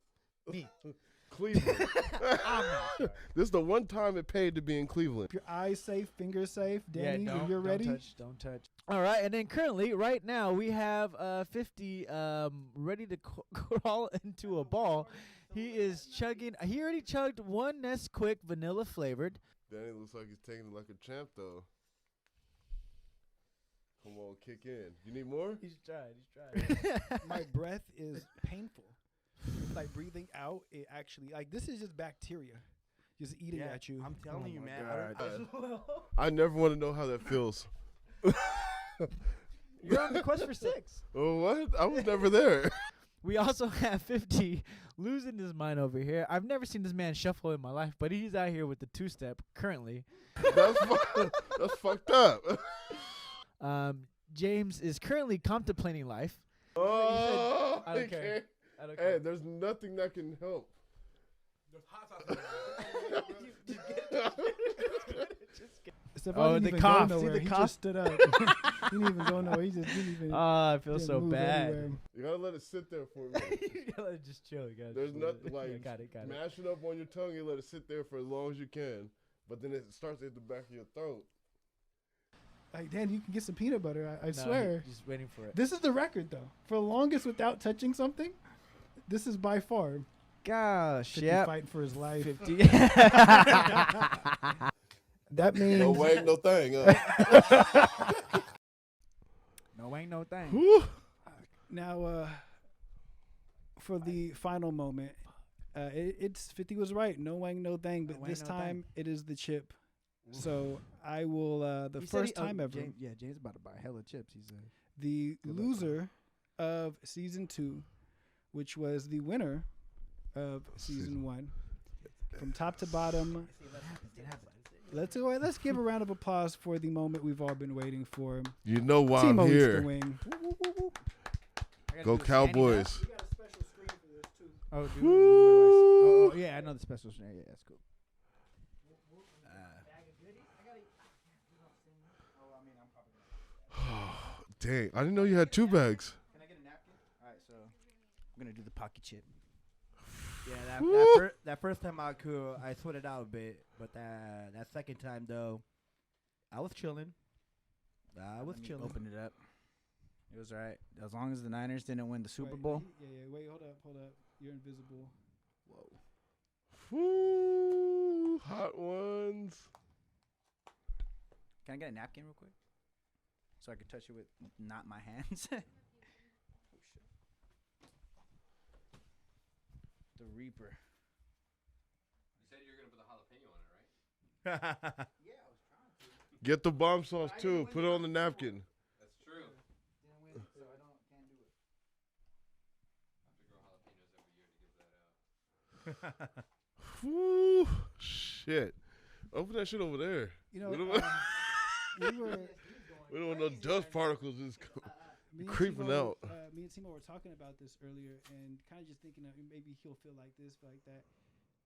Me. Cleveland. I'm not sorry. This is the one time it paid to be in Cleveland. Your eyes safe, fingers safe. Danny, yeah, when you're ready. Don't touch. All right, and then currently, right now, we have 50 ready to crawl into a ball. He is chugging. He already chugged one Nesquik vanilla flavored. Danny looks like he's taking it like a champ, though. Come on, kick in. You need more? He's trying. My breath is painful. Like breathing out, it actually this is just bacteria, just eating at you. I'm telling you, man. I never want to know how that feels. You're on the quest for 6. Oh, what? I was never there. We also have 50 losing his mind over here. I've never seen this man shuffle in my life, but he's out here with the 2-step currently. That's fucked up. James is currently contemplating life. Oh, I don't care. Hey, there's nothing that can help. The cough. See the cough. Just stood up. He didn't even go nowhere. He just didn't even. I feel so bad. Anywhere. You gotta let it sit there for a minute. You gotta just chill. There's nothing like got it. Mash it up on your tongue. You let it sit there for as long as you can, but then it starts at the back of your throat. Like, Dan, you can get some peanut butter. I swear. Just waiting for it. This is the record, though. For the longest without touching something, this is by far. Gosh, 50 yeah. fighting for his life. 50. That means no wag, no thing. wang, no thing. Whew. Now, for the final moment, it's 50 was right. No wang, no thing. But this time it is the chip. So I will the first time ever. James about to buy hella chips. He's the loser of season 2, which was the winner of season 1, from top to bottom. Let's give a round of applause for the moment we've all been waiting for. You know why Timo I'm eats here. the wing. Go Cowboys. Oh, dude. Oh, yeah, I know the special screen. Yeah, that's cool. Dang, I didn't know you had 2 bags. Can I get a napkin? All right, so I'm gonna do the pocket chip. Yeah, that first time I sweated out a bit, but that second time though, I was chilling. Open it up. It was all right as long as the Niners didn't win the Super Bowl. Wait, hold up. You're invisible. Whoa. Woo, hot ones. Can I get a napkin real quick? So I could touch it with not my hands. Oh, shit. The Reaper. You said you were gonna put the jalapeno on it, right? Yeah, I was trying to. Get the bomb sauce too. Put it on the napkin. That's true. Didn't win, so I can't do it. I have to grow jalapenos every year to give that out. Whew, shit. Open that shit over there. You know, we don't want no dust particles just creeping out. Me and Timo were talking about this earlier and kind of just thinking that maybe he'll feel like this, like that.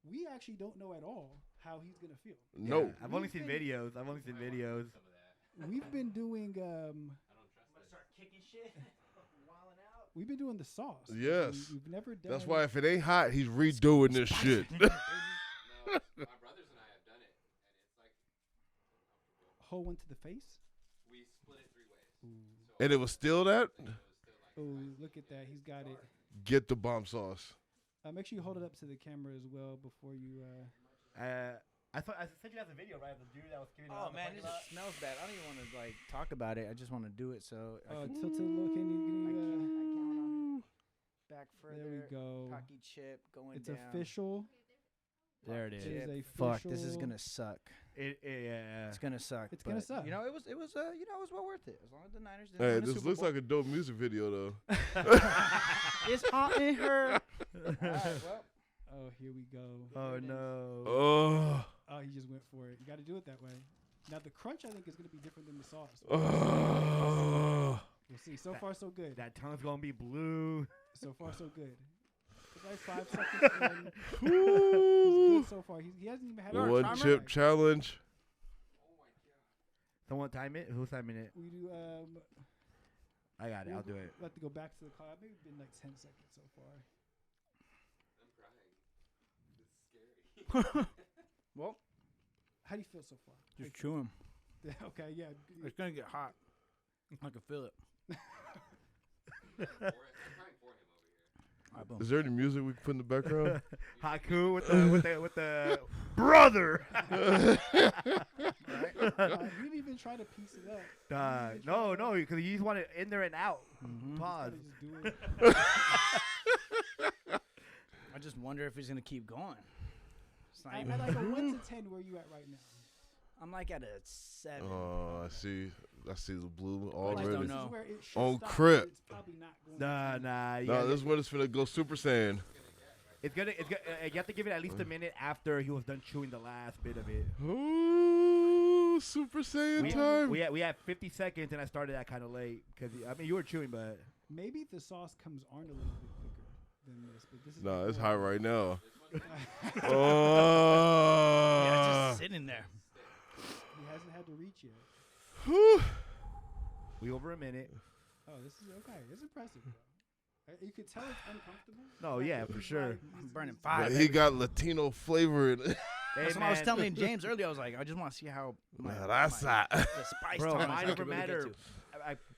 We actually don't know at all how he's going to feel. No. Yeah, I've only seen videos. We've been doing... Start kicking shit. Wilding out. We've been doing the sauce. Yes. We've never done... That's why if it ain't hot, he's redoing this shit. No, my brothers and I have done it, and it's like uncomfortable. Whole one to the face? We split it 3 ways. Ooh. And it was still that? Oh, look at that. He's got it. Get the bomb sauce. Make sure you hold it up to the camera as well before you... I sent you guys a video, right? The dude that was giving Oh, man, it just smells bad. I don't even want to, like, talk about it. I just want to do it, so... Tilt it a little. Can you back further. There we go. Pocky chip going it's down. official. There it is. It is Fuck, this is gonna suck. Yeah. It's gonna suck. It's gonna suck. You know, it was well worth it. As long as the Niners didn't Hey, win the this Super looks Bowl. like a dope music video, though. It's hot in her. All right, well. Oh, here we go. Oh, no. Oh. Oh, he just went for it. You got to do it that way. Now, the crunch, I think, is going to be different than the sauce. Oh. We'll see. So far, so good. That tongue's going to be blue. So far, so good. It's like 5 seconds in. He's good so far. He hasn't even had a one timer. chip challenge. Someone time it? Who's timing it? We do. I got it. I'll do it. We'll have to go back to the cloud. Maybe it's been like 10 seconds so far. I'm crying. It's scary. Well, how do you feel so far? Just chewing. Okay, yeah. It's gonna get hot. I can feel it. I'm crying for him over here. Is there any music we can put in the background? Haku with the brother. You didn't even try to piece it up. No, because you just want it in there and out. Pause. Just do it. I just wonder if he's gonna keep going. It's not At even like a 1 to 10, where are you at right now? I'm like at a 7. Oh, I see the blue I already. just don't know. On crib. Nah. No, this is when it's gonna go Super Saiyan. It's gonna. You have to give it at least a minute after he was done chewing the last bit of it. Ooh, Super Saiyan time. We had 50 seconds, and I started that kind of late because you were chewing, but maybe the sauce comes on a little bit quicker than this, but this is Nah, it's hot right now. Yeah, it's just sitting there. He hasn't had to reach yet. Whew. We over a minute. Oh, this is okay. It's impressive, bro. You could tell it's uncomfortable. No, yeah, for sure. I'm burning 5. But he got Latino flavor in it. That's what I was telling James earlier. I was like, I just want to see how Nah, that's hot. the spice Bro, tolerance mine I over can really get matter. to.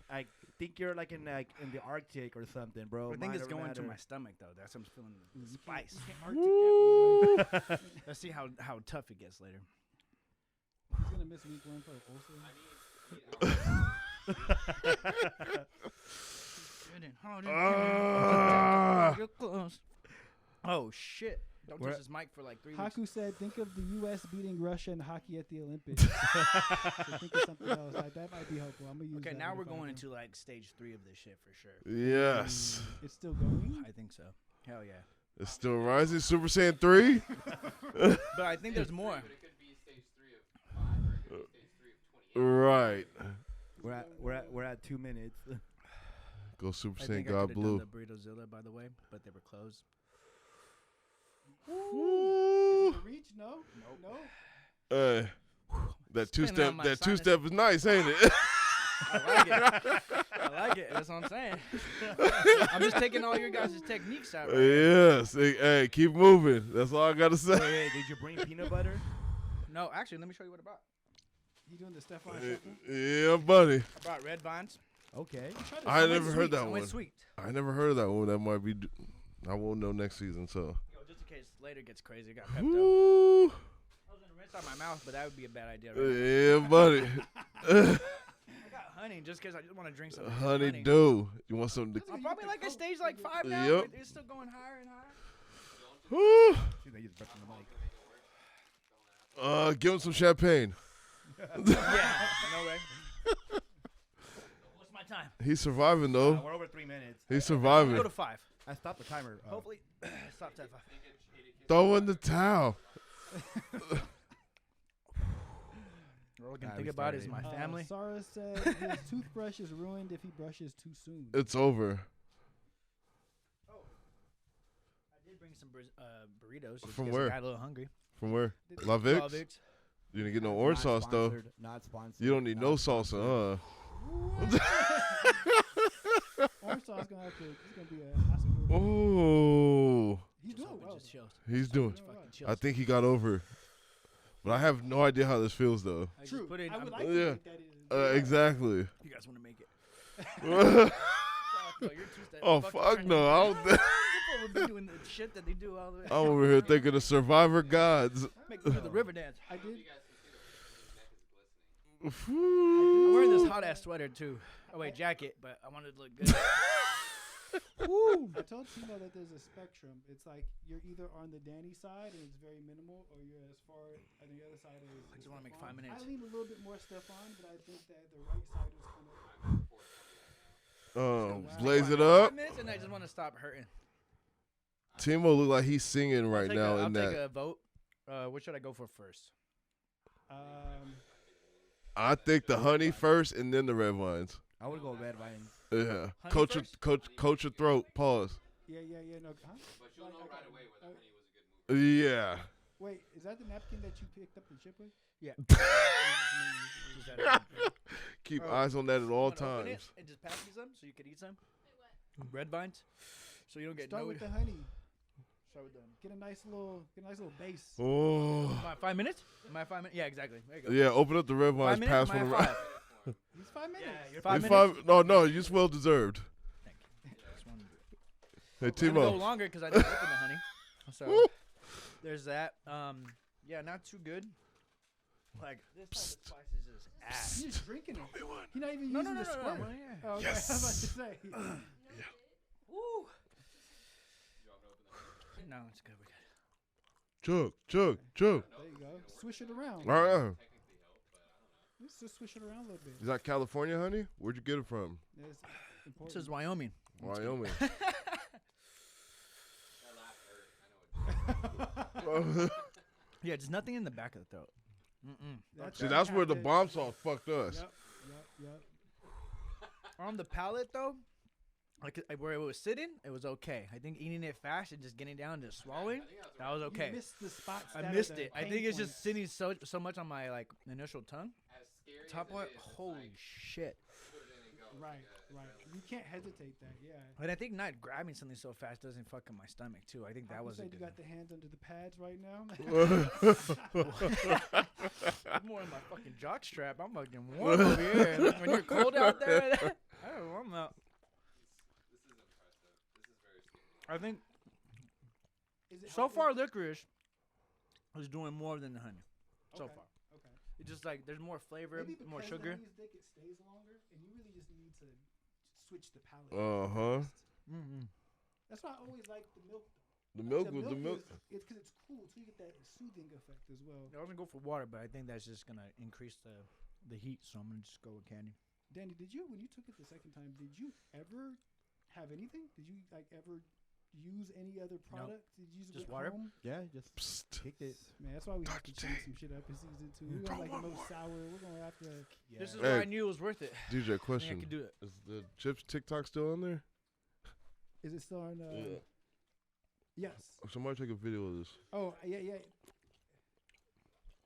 I think you're like in the Arctic or something, bro. I think it's Mine over going to matter. my stomach though. That's I'm feeling the spice. Arctic Let's see how tough it gets later. He's gonna miss week 1 for an ulcer. Oh shit! Don't touch his mic for like 3 weeks. Haku said, "Think of the U.S. beating Russia in hockey at the Olympics." So think of something else. Like, that might be helpful. I'm gonna use. Okay, that now if we're I going can. into like stage 3 of this shit for sure. Yes. It's still going. I think so. Hell yeah. It's still rising. Super Saiyan 3? But I think there's more. Right. We're at 2 minutes. Go Super I Saiyan think I God could've Blue. done the Burritozilla, by the way, but they were closed. Is it a reach? No. No. That Spinning two-step on my that sinus. two-step is nice, ain't it? I like it. I like it. That's what I'm saying. I'm just taking all your guys' techniques out. Right Yes. Hey, keep moving. That's all I got to say. Wait, did you bring peanut butter? No, actually, let me show you what I brought. You doing the Stefan shuffle? Yeah, buddy. I brought red vines. Okay. I never heard sweet. that I went one. sweet. I never heard of that one. That might be. I won't know next season. So. Yo, just in case later gets crazy, I got Pepto. Woo. I was gonna rinse out my mouth, but that would be a bad idea. Right Yeah, buddy. I got honey just because I just want to drink some Honey, do you want something to? I'm probably like at stage like 5 now. Yep. But it's still going higher and higher. Woo. the mic. Give him some champagne. Yeah, no way. What's my time? He's surviving though. We're over 3 minutes. He's surviving. Go to 5. I stopped the timer. Hopefully, stop at 5. Throw in the towel. All I can think about is my family. Sarah said his toothbrush is ruined if he brushes too soon. It's over. I did bring some burritos. just From 'cause where? I got a little hungry. From where? La Vix? La Vix. You didn't get no orange sauce though. Not sponsored. You don't need no salsa, huh? Orange sauce gonna have to. It's gonna be a Oscar. Oh. He's doing well. Just chills. He's doing. Fucking chills. I think he got over. But I have no idea how this feels though. I just put in. I would I'm- like to Yeah. think that is. Exactly. You guys want to make it? Oh No, you're too fuck no! I don't People would be doing the shit that they do all the way. I'm over here thinking of Survivor gods. Make me do the river dance. I did. I'm wearing this hot ass sweater too. Oh wait, jacket, but I wanted to look good. Woo! I told Timo that there's a spectrum. It's like you're either on the Danny side and it's very minimal, or you're as far on the other side as. I just want to make 5 Stefan. minutes. I lean a little bit more Stefan, but I think that the right side is kind of. Blaze it up. 5 minutes and I just want to stop hurting. Timo look like he's singing right now I'll in take that. a vote. What should I go for first? I think the honey first and then the red vines. I would go red vines. Yeah. Honey Coach your throat. Pause. Yeah. No. Huh? But you'll know right away whether honey was a good move. Yeah. Wait, is that the napkin that you picked up the chip with? Yeah. Keep eyes on that at all Open it times. and just pass me some so you could eat some. Red vines, so you don't get Start no. with the honey. Start with them. Get a nice little base. Oh. Am I 5 minutes? Am I 5 minutes? Yeah, exactly. There you go. Yeah, open up the red 5 vines, minutes? pass Am I one at around. 5? He's 5 minutes. Yeah, you're 5 It's minutes. No, you well deserved. Thank you. Just wanted to- Hey, I'm gonna go Timo. longer because I didn't open the honey. So there's that. Yeah, not too good. Like this type of spice is just ass. He's just drinking it. He's not even No, using no, the no, no, squirt. no, yeah. Oh, okay. Yes. I was about to say. Woo. No, it's good. We got Chug. There you go. Swish it around. All right. Let's just swish it around a little bit. Is that California honey? Where'd you get it from? It's it. important. This is Wyoming. Wyoming. Yeah, there's nothing in the back of the throat. See, that's where the bomb sauce fucked us. Yep. On the palate though, like where it was sitting, it was okay. I think eating it fast and just getting down and just swallowing, that was okay. You missed the spots. I that are missed the it. I pain think it's points. just sitting so much on my like initial tongue. Top part, holy shit. Right. You can't hesitate that. Yeah. And I think not grabbing something so fast doesn't fuck in my stomach too. I think that was said a you good got the hands under the pads right now. I'm more in my fucking jock strap. I'm fucking warm over here. Like, when you're cold out there, I don't know. I'm out. This is impressive. This is very scary. I think Is it so far licorice is doing more than the honey. So far. Okay. It's just like there's more flavor, Maybe more because sugar. Honey's thick, it stays longer, and you really just need to switch the palate. Mm-hmm. That's why I always like the milk. The milk was the milk. It's because it's cool, so you get that soothing effect as well. I was gonna go for water, but I think that's just gonna increase the heat, so I'm gonna just go with candy. Danny, when you took it the second time, did you ever have anything? Did you ever use any other product? Did you use Just it water? home? Yeah, just kicked it. Man, that's why we have to change some shit up in season 2. We're going the most sour. We're going to have to. Yeah. This is why I knew it was worth it. DJ, question: I could do it. Is the Chips TikTok still on there? Is it still on? Yes. Somebody take a video of this. Oh yeah.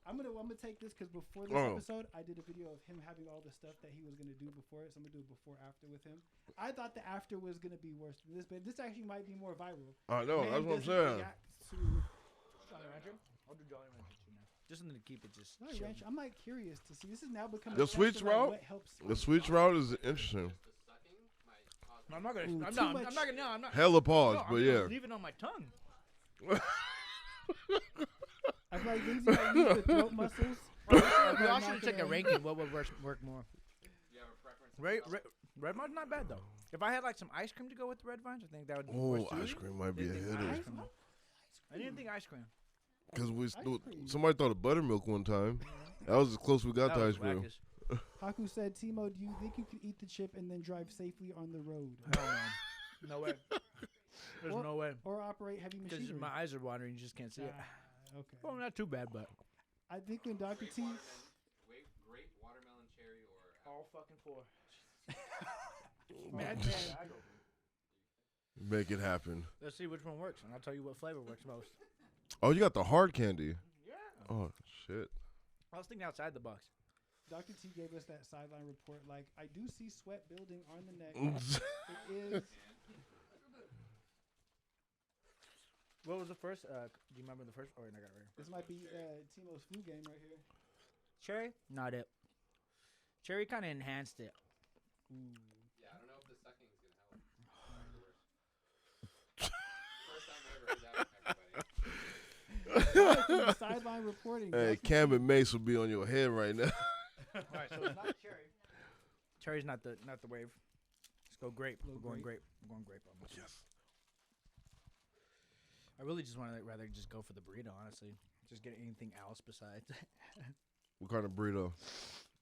I'm gonna take this because before this episode, I did a video of him having all the stuff that he was gonna do before it. So I'm gonna do it before after with him. I thought the after was gonna be worse than this, but this actually might be more viral. I know. That's what I'm saying. Jolly Rancher? I'll do Jolly Rancher too now. Just something to keep it just. Jolly Rancher. I'm like curious to see. This is now becoming The sweets route. The sweets route is interesting. No, I'm not gonna. Ooh, I'm too not. much- I'm not gonna. No, I'm not. Hella pause, no, but I'm yeah. gonna leave it on my tongue. I feel like things like use the throat muscles. We all should check a ranking. What would work more? You have a preference? Red Vine's not bad though. If I had like some ice cream to go with the Red Vines, I think that would be Oh, worth ice cream might be a hitter. I didn't think ice cream. Because somebody thought of buttermilk one time. That was as close we got That to was ice cream. Haku said, Timo, do you think you could eat the chip and then drive safely on the road? Hell no. No way. There's no way. Or operate heavy Because machinery. my eyes are watering, you just can't see it. Okay. Well, not too bad, but. I think when Dr. T. Grape, watermelon, cherry, or all fucking four. Man, Make it happen. Let's see which one works, and I'll tell you what flavor works most. Oh, you got the hard candy. Yeah. Oh, shit. I was thinking outside the box. Dr. T gave us that sideline report. Like, I do see sweat building on the neck. It is. What was the first? Do you remember the first? Oh, wait, I got it right here. This might be Timo's flu game right here. Cherry? Not it. Cherry kind of enhanced it. Yeah, I don't know if the sucking is gonna help. First time I ever heard that from everybody. Sideline reporting. Hey, Cam and Mace will be on your head right now. All right, so it's not cherry. Cherry's not the wave. Let's go grape. We're going grape. We're going grape almost. Yes. I really just want to rather just go for the burrito, honestly. Just get anything else besides. What kind of burrito?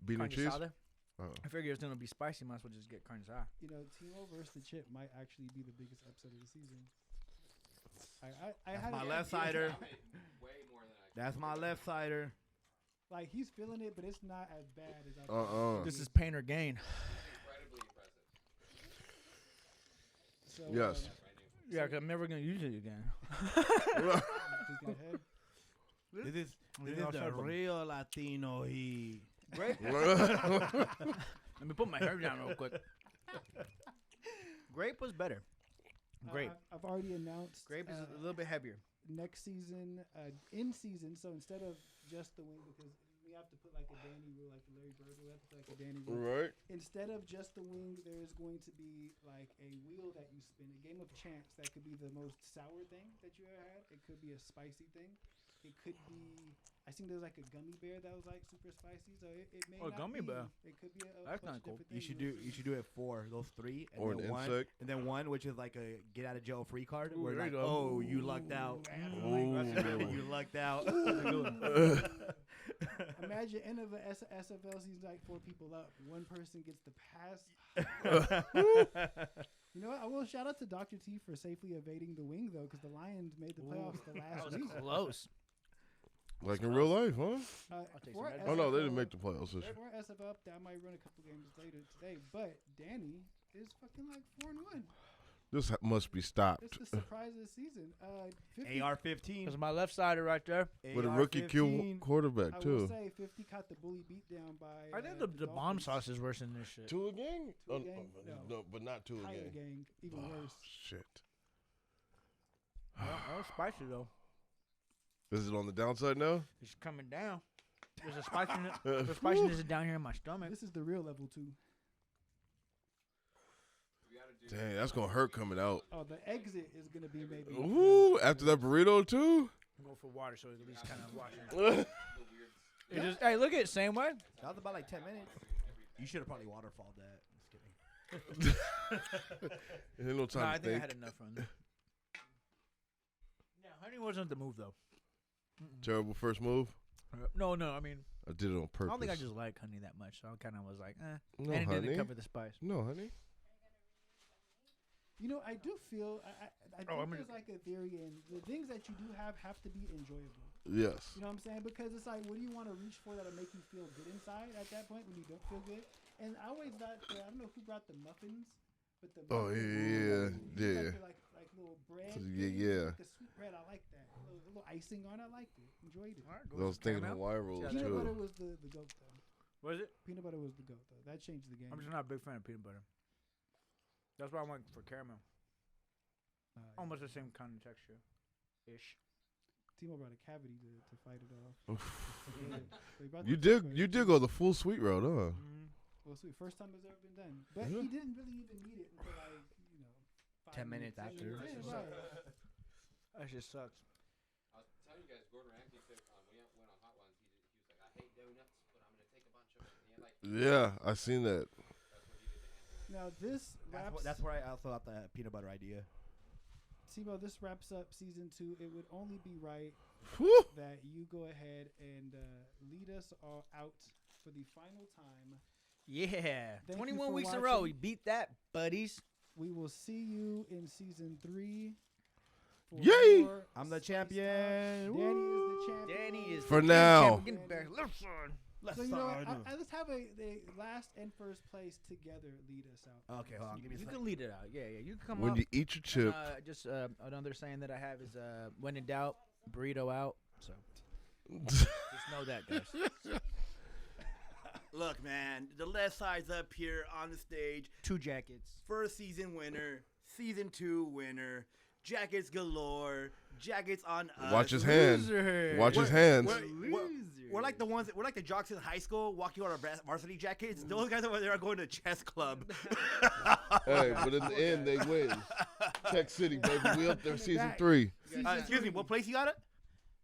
Bean and Carne cheese? asada. Oh. I figure it's gonna be spicy. Might as well just get carne asada. You know, Timo versus the chip might actually be the biggest upset of the season. I had my an left idea. sider. That's my left sider. Like, he's feeling it, but it's not as bad as I thought. This is pain or gain. Incredibly impressive. So, Yes. Yeah, cause I'm never gonna use it again. This is the real Latino heat. Grape. Let me put my hair down real quick. Grape was better. Grape. I've already announced. Grape is a little bit heavier. Next season, in season, so instead of just the wing, because we have to put like a Danny rule, like the Larry Bird rule, we have to put like a Danny rule. Right. Instead of just the wing, there's going to be like a wheel that you spin, a game of chance that could be the most sour thing that you ever had. It could be a spicy thing. It could be. I think there's like a gummy bear that was like super spicy, so it may not gummy be. bear. It could be a That's bunch kinda of cool. different You things. should do it for those three, and Or then an one, insect. and then one which is like a get out of jail free card. Ooh, where there like, you go. oh, you lucked out. Ooh. You lucked out. Imagine end of a SFL season, like 4 people up. One person gets the pass. You know what? I will shout out to Dr. T for safely evading the wing, though, because the Lions made the playoffs the last week. Close. Like in real life, huh? For Oh, no, they didn't SFL make the playoffs this year. For SFL, that might run a couple games later today, but Danny is fucking like 4-1. This must be stopped. It's the surprise of the season. 50, AR-15. That's my left sider right there. With a rookie Q quarterback, I too. will say 50 caught the bully beat down by. I think the bomb sauce is worse than this shit. Two a gang? Two a gang? No, but not two a Higher gang. gang, even worse. Shit. That was spicy though. Is it on the downside now? It's coming down. There's a spiciness. The spiciness is down here in my stomach. This is the real level 2. Dang, that's going to hurt coming out. Oh, the exit is gonna be maybe. Ooh, after that burrito, too? Go for water so at least kind of wash it. It just, hey, look at it, same way. That was about like 10 minutes. You should have probably waterfalled that. Just kidding. Ain't no time I to think I think. had enough fun. Yeah, honey wasn't the move though. Terrible first move. No, I mean, I did it on purpose. I don't think I just like honey that much. So I kind of was like, No, and it honey. didn't cover the spice. No, honey. You know, I do feel I think there's like a theory in the things that you do have to be enjoyable. Yes. You know what I'm saying? Because it's like, what do you want to reach for that'll make you feel good inside at that point when you don't feel good? And I always thought, I don't know who brought the muffins, but the Oh muffins, yeah. like little bread. Yeah. Like the sweet bread, I like that. A little icing on, I liked it. Enjoyed it. Those things Hawaii rolls Peanut too. butter was the goat though. Was it? Peanut butter was the goat though. That changed the game. I'm just not a big fan of peanut butter. That's why I went for caramel. Almost the same kind of texture, ish. Timo brought a cavity to fight it off. You did go the full sweet route, huh? Well, sweet. First time it's ever been done. But he didn't really even need it until like 10 minutes after. That just sucks. I was telling you guys, Gordon Ramsay took when we went on Hot Ones. He was like, I hate donuts, but I'm gonna take a bunch of it. And he had, like, Yeah, I seen that. Now this wraps. That's where I also got the peanut butter idea. Timo, this wraps up season 2. It would only be right that you go ahead and lead us all out for the final time. Yeah, Thank 21 you for weeks in a row. watching. We beat that, buddies. We will see you in season 3. for Yay! more I'm the Spice champion. Talk. Danny is the champion. Danny is For the now. champion. Get back. Left side. So you know what? Let's have a last and first place together lead us out. Okay, hold on. Give me a You second. can lead it out. Yeah. You can come When up. you eat your chip, Just another saying that I have is when in doubt, burrito out. So just know that, guys. Look, man, the left side's up here on the stage. 2 jackets. First season winner, season 2 winner, jackets galore, jackets on us. watch his hand. Watch his hands. We're like the ones. We're like the jocks in high school walking on our varsity jackets. Those guys over there are going to chess club. Hey, but in the end, they win. Tech City, baby. We up there season 3. Excuse me, what place you got it?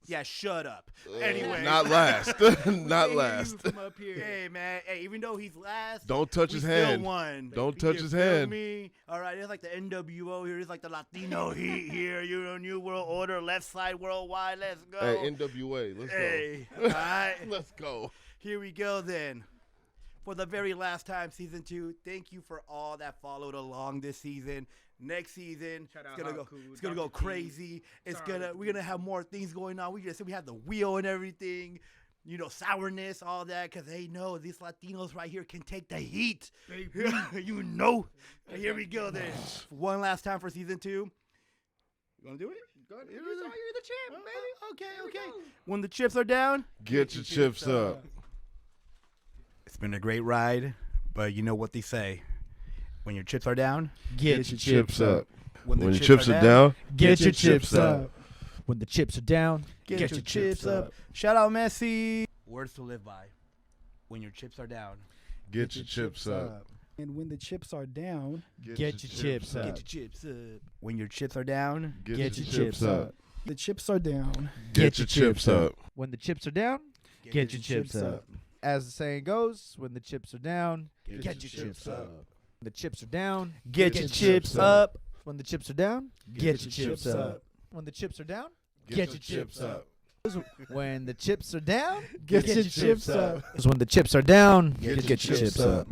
Yeah, shut up. Anyway. Not last. Not last. From up here. Hey, man. Hey, even though he's last, Don't touch his we hand. Still won. Don't touch You his feel hand. Me? All right, it's like the NWO here. It's like the Latino heat here. You know, New World Order, left side worldwide. Let's go. Hey, NWA. Let's Hey, go. all right. Let's go. Here we go then. For the very last time, season 2. Thank you for all that followed along this season. Next season, Shout out it's gonna go. Haku, It's gonna go Dr. T. crazy. It's Sorry. we're gonna have more things going on. We just said we have the wheel and everything. You know, sourness, all that, because they know these Latinos right here can take the heat. You know. And here we go then. One last time for season 2. You wanna do it? Go ahead. You're the champ, baby. Okay. When the chips are down, Get your chips up. it's been a great ride, but you know what they say. When your chips are down, Get your chips up. When the When your chips are down, Get your chips up. When the chips are down, get your chips up. Shout out Messi. Words to live by. When your chips are down, get your chips up. And when the chips are down, get your chips up. get your chips up. When your chips are down, Get your chips up. the chips are down. Get your chips up. When the chips are down, get your chips up. As the saying goes, when the chips are down, get your chips up. When the chips are down, Get your chips up. When the chips are down, Get your chips up. When the chips are down, Get your chips up. when the chips are down, Get your chips up. When the chips are down, Get your chips up.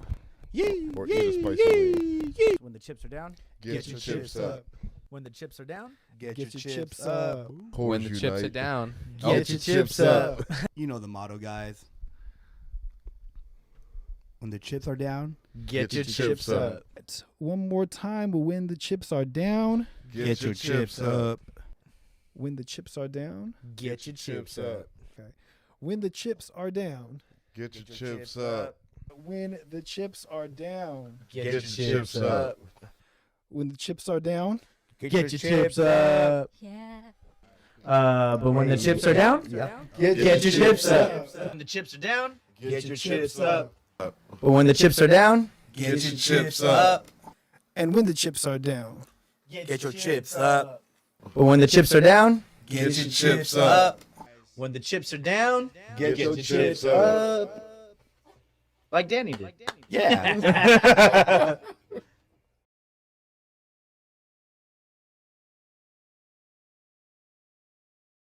Yee, Or eat a spicy wing. When the chips are down, Get your chips up. when the chips are down, Get Get your your chips chips up. up. When the Course chips are Unite. down, Get your chips up. You know the motto, guys. When the chips are down, Get your chips up. One more time. When the chips are down, get your chips up. when the chips are down, Get your chips up. okay. When the chips are down, Get your chips up. when the chips are down, Get your chips up. when the chips are down, get your chips up. Yeah. But when the chips are down, get your chips up. When the chips are down, Get your chips up. but when the chips are down, Get your chips up. and when the chips are down, Get your chips up. but when the chips are down, Get your chips up. When the chips are down, Get your your chips chips up. Like Danny did. Yeah.